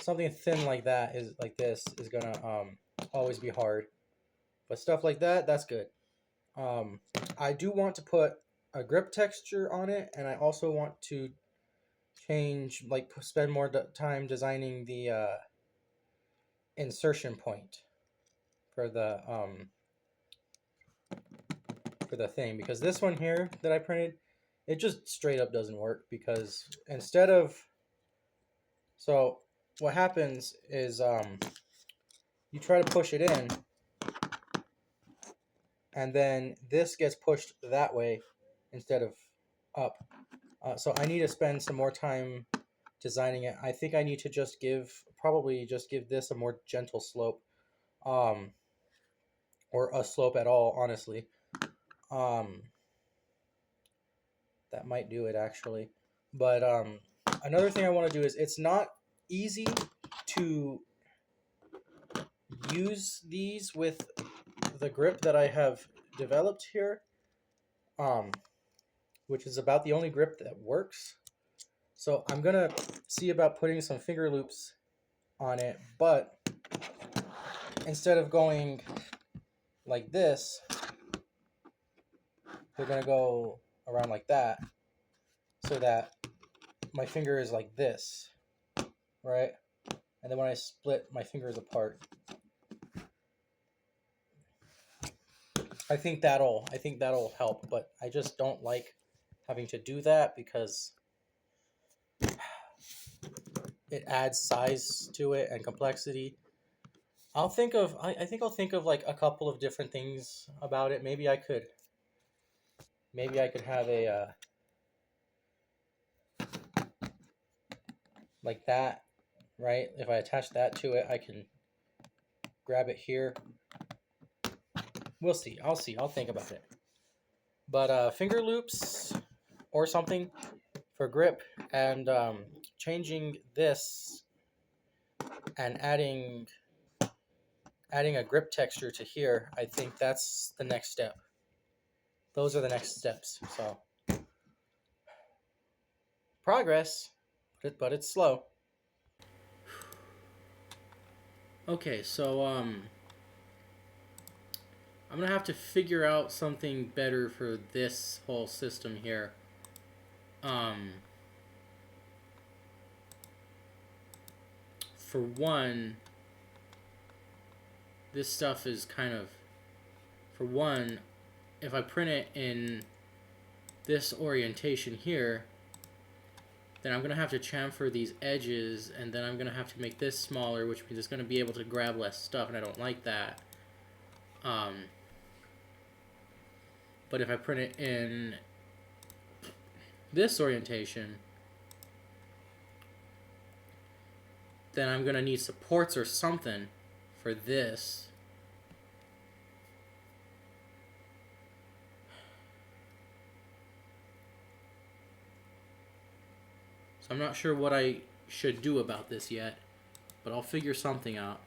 something thin like that is like this is gonna always be hard. But stuff like that, that's good. Um, I do want to put a grip texture on it, and I also want to change, like, spend more time designing the insertion point for the thing, because this one here that I printed, it just straight up doesn't work, because instead of, so what happens is you try to push it in, and then this gets pushed that way instead of up. So I need to spend some more time designing it. I think I need to probably just give this a more gentle slope, or a slope at all, honestly. Um, that might do it actually. But another thing I want to do is, it's not easy to use these with the grip that I have developed here, which is about the only grip that works. So I'm gonna see about putting some finger loops on it, but instead of going like this, they're gonna go around like that, so that my finger is like this, right? And then when I split my fingers apart, I think that'll help. But I just don't like having to do that, because it adds size to it and complexity. I think I'll think of like a couple of different things about it. Maybe I could have a like that, right? If I attach that to it, I can grab it here. We'll see. I'll see. I'll think about it. But finger loops or something for grip, and changing this and adding a grip texture to here, I think that's the next step. Those are the next steps. So progress, but it's slow. Okay, so I'm gonna have to figure out something better for this whole system here. Um, for one, this stuff is kind of, for one, if I print it in this orientation here, then I'm going to have to chamfer these edges, and then I'm going to have to make this smaller, which means it's going to be able to grab less stuff, and I don't like that. But if I print it in this orientation, then I'm going to need supports or something for this. So I'm not sure what I should do about this yet, but I'll figure something out.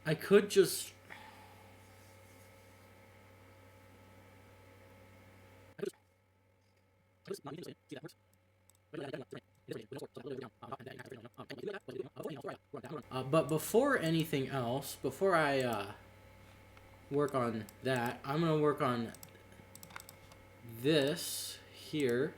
I could just... but before anything else, before I work on that, I'm going to work on this here.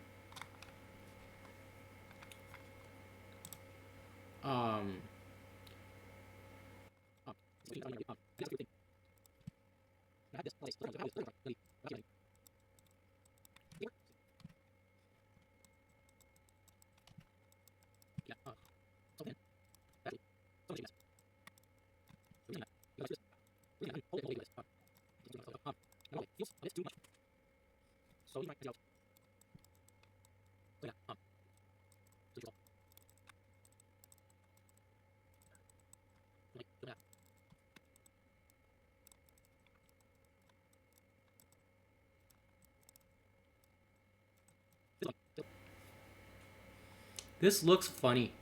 This looks funny.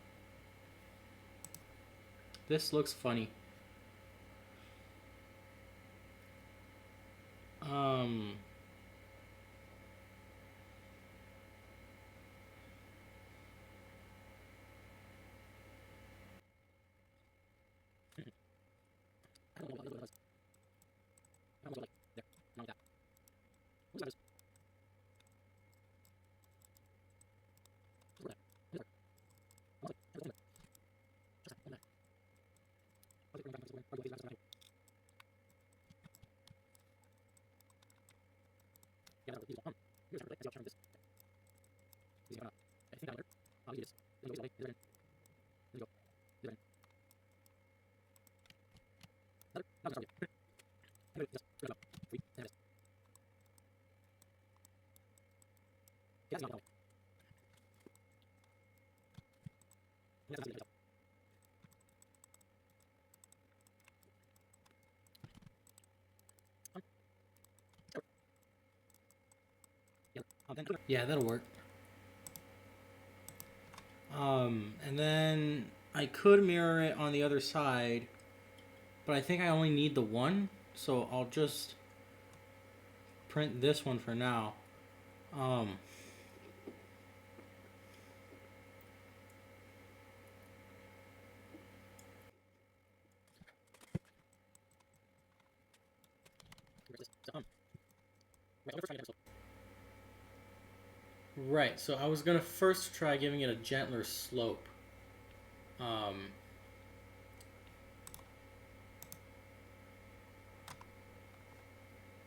This looks funny. Um... Yeah, that'll work. And then I could mirror it on the other side, but I think I only need the one, so I'll just print this one for now. Right, so I was gonna first try giving it a gentler slope.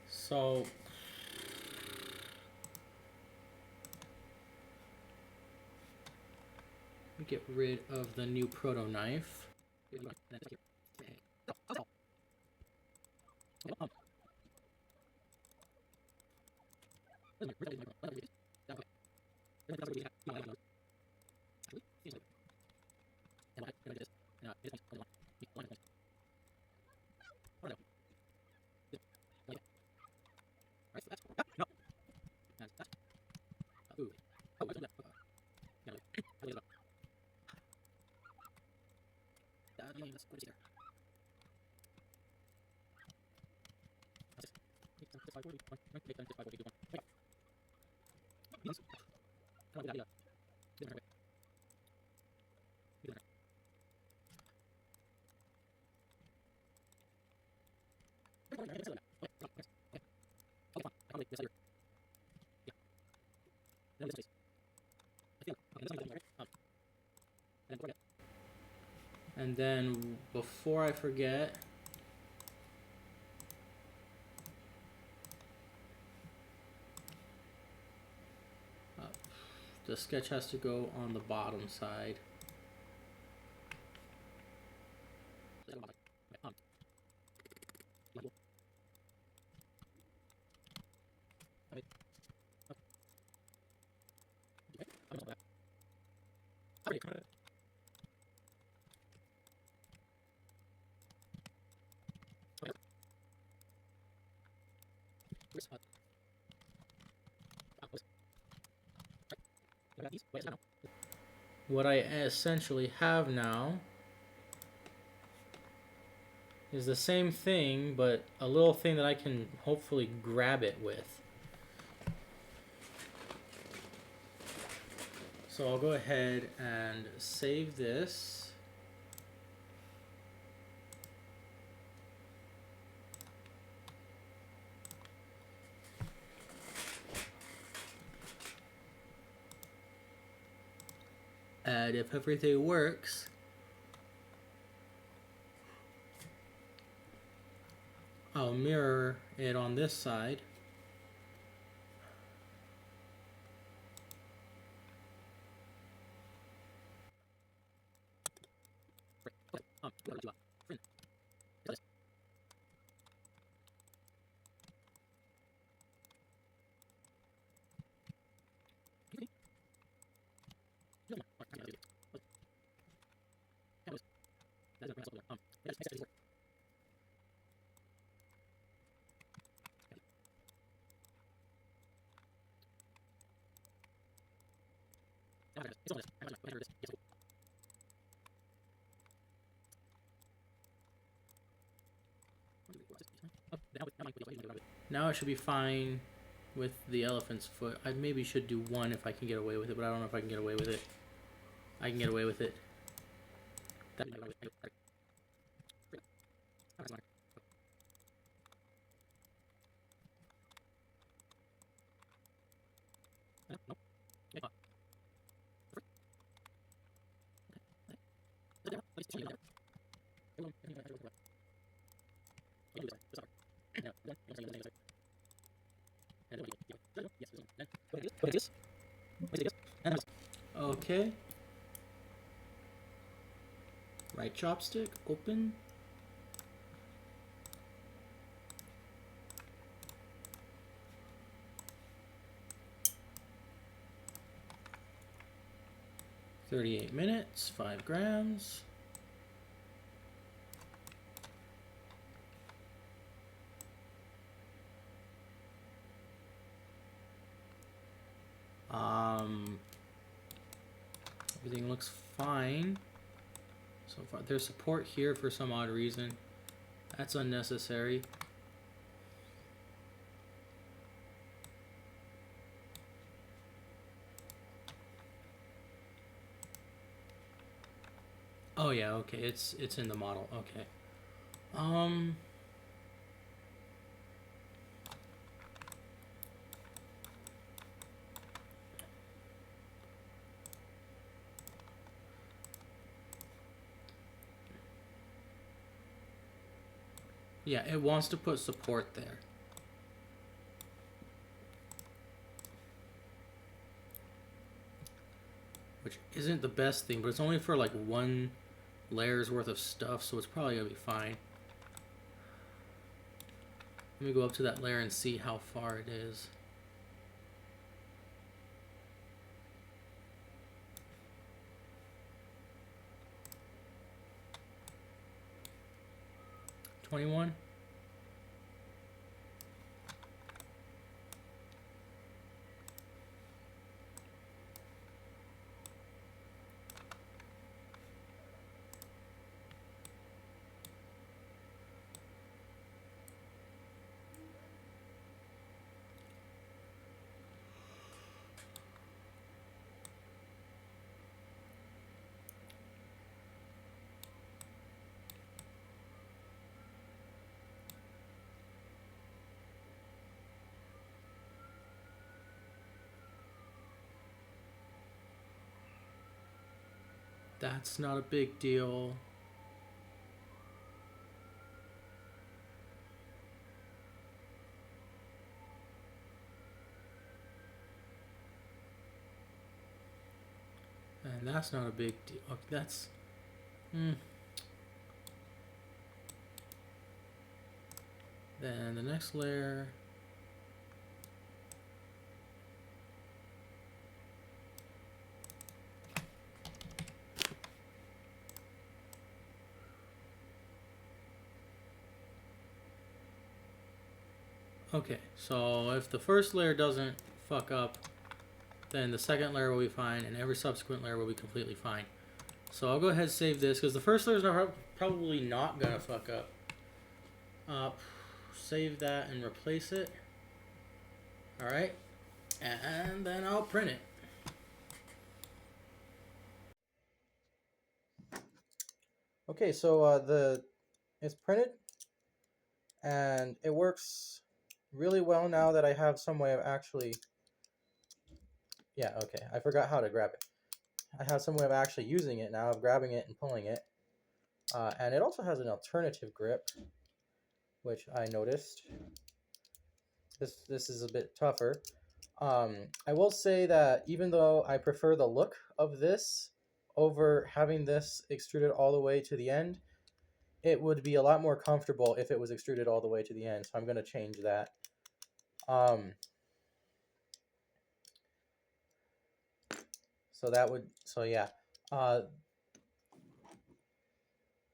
So let me get rid of the new proto knife. And then before I forget, the sketch has to go on the bottom side. What I essentially have now is the same thing, but a little thing that I can hopefully grab it with. So I'll go ahead and save this. And if everything works, I'll mirror it on this side. Now it should be fine with the elephant's foot. I maybe should do one if I can get away with it, but I don't know if I can get away with it. I can get away with it. Okay. Right chopstick, open. $38 minutes, 5 grams. Everything looks fine so far. There's support here for some odd reason. That's unnecessary. Oh yeah, okay. It's in the model. Okay. Yeah, it wants to put support there. Which isn't the best thing, but it's only for like one layer's worth of stuff, so it's probably gonna be fine. Let me go up to that layer and see how far it is. $21. That's not a big deal. And that's not a big deal. Okay, that's... Then the next layer... Okay, so if the first layer doesn't fuck up, then the second layer will be fine, and every subsequent layer will be completely fine. So I'll go ahead and save this, because the first layer is probably not going to fuck up. Save that and replace it. Alright, and then I'll print it. Okay, so it's printed, and it works really well now that I have some way of actually... Yeah, okay, I forgot how to grab it. I have some way of actually using it now, of grabbing it and pulling it. And it also has an alternative grip, which I noticed. This is a bit tougher. I will say that even though I prefer the look of this over having this extruded all the way to the end, it would be a lot more comfortable if it was extruded all the way to the end. So I'm going to change that. So yeah.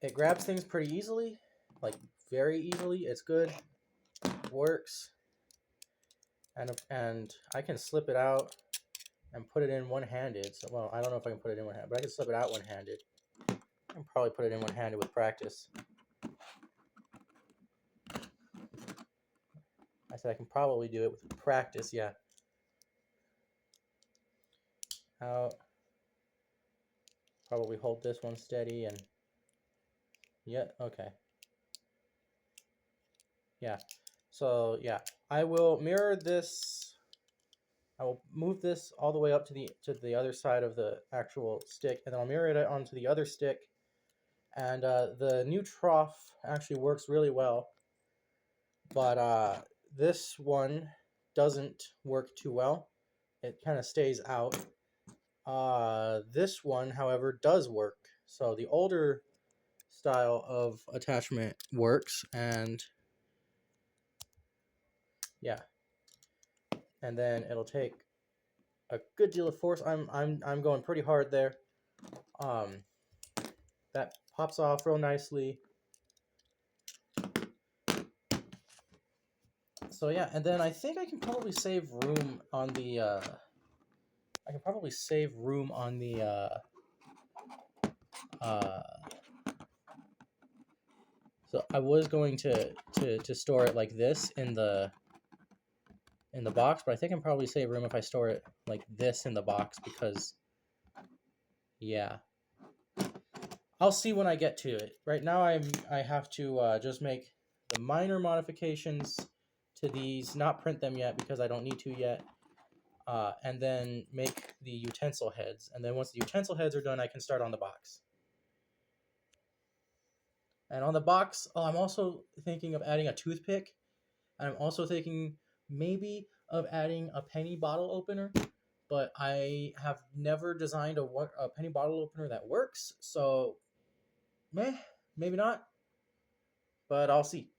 It grabs things pretty easily, like very easily. It's good, works, and I can slip it out and put it in one-handed. So, well, I don't know if I can put it in one-handed, but I can slip it out one-handed. I can probably put it in one-handed with practice. I said I can probably do it with practice, yeah. Out. Probably hold this one steady and... Yeah, okay. Yeah. So, yeah. I will mirror this... I will move this all the way up to the other side of the actual stick, and then I'll mirror it onto the other stick, And the new trough actually works really well, but this one doesn't work too well. It kind of stays out. This one, however, does work. So the older style of attachment works, and yeah, and then it'll take a good deal of force. I'm going pretty hard there. Um, that pops off real nicely. So yeah, and then I think I can probably save room on the. I can probably save room on the. Uh, so I was going to store it like this in the box, but I think I can probably save room if I store it like this in the box because, yeah, I'll see when I get to it. Right now, I have to just make the minor modifications to these, not print them yet because I don't need to yet, and then make the utensil heads. And then once the utensil heads are done, I can start on the box. And on the box, oh, I'm also thinking of adding a toothpick. And I'm also thinking maybe of adding a penny bottle opener, but I have never designed a penny bottle opener that works. So, maybe not, but I'll see.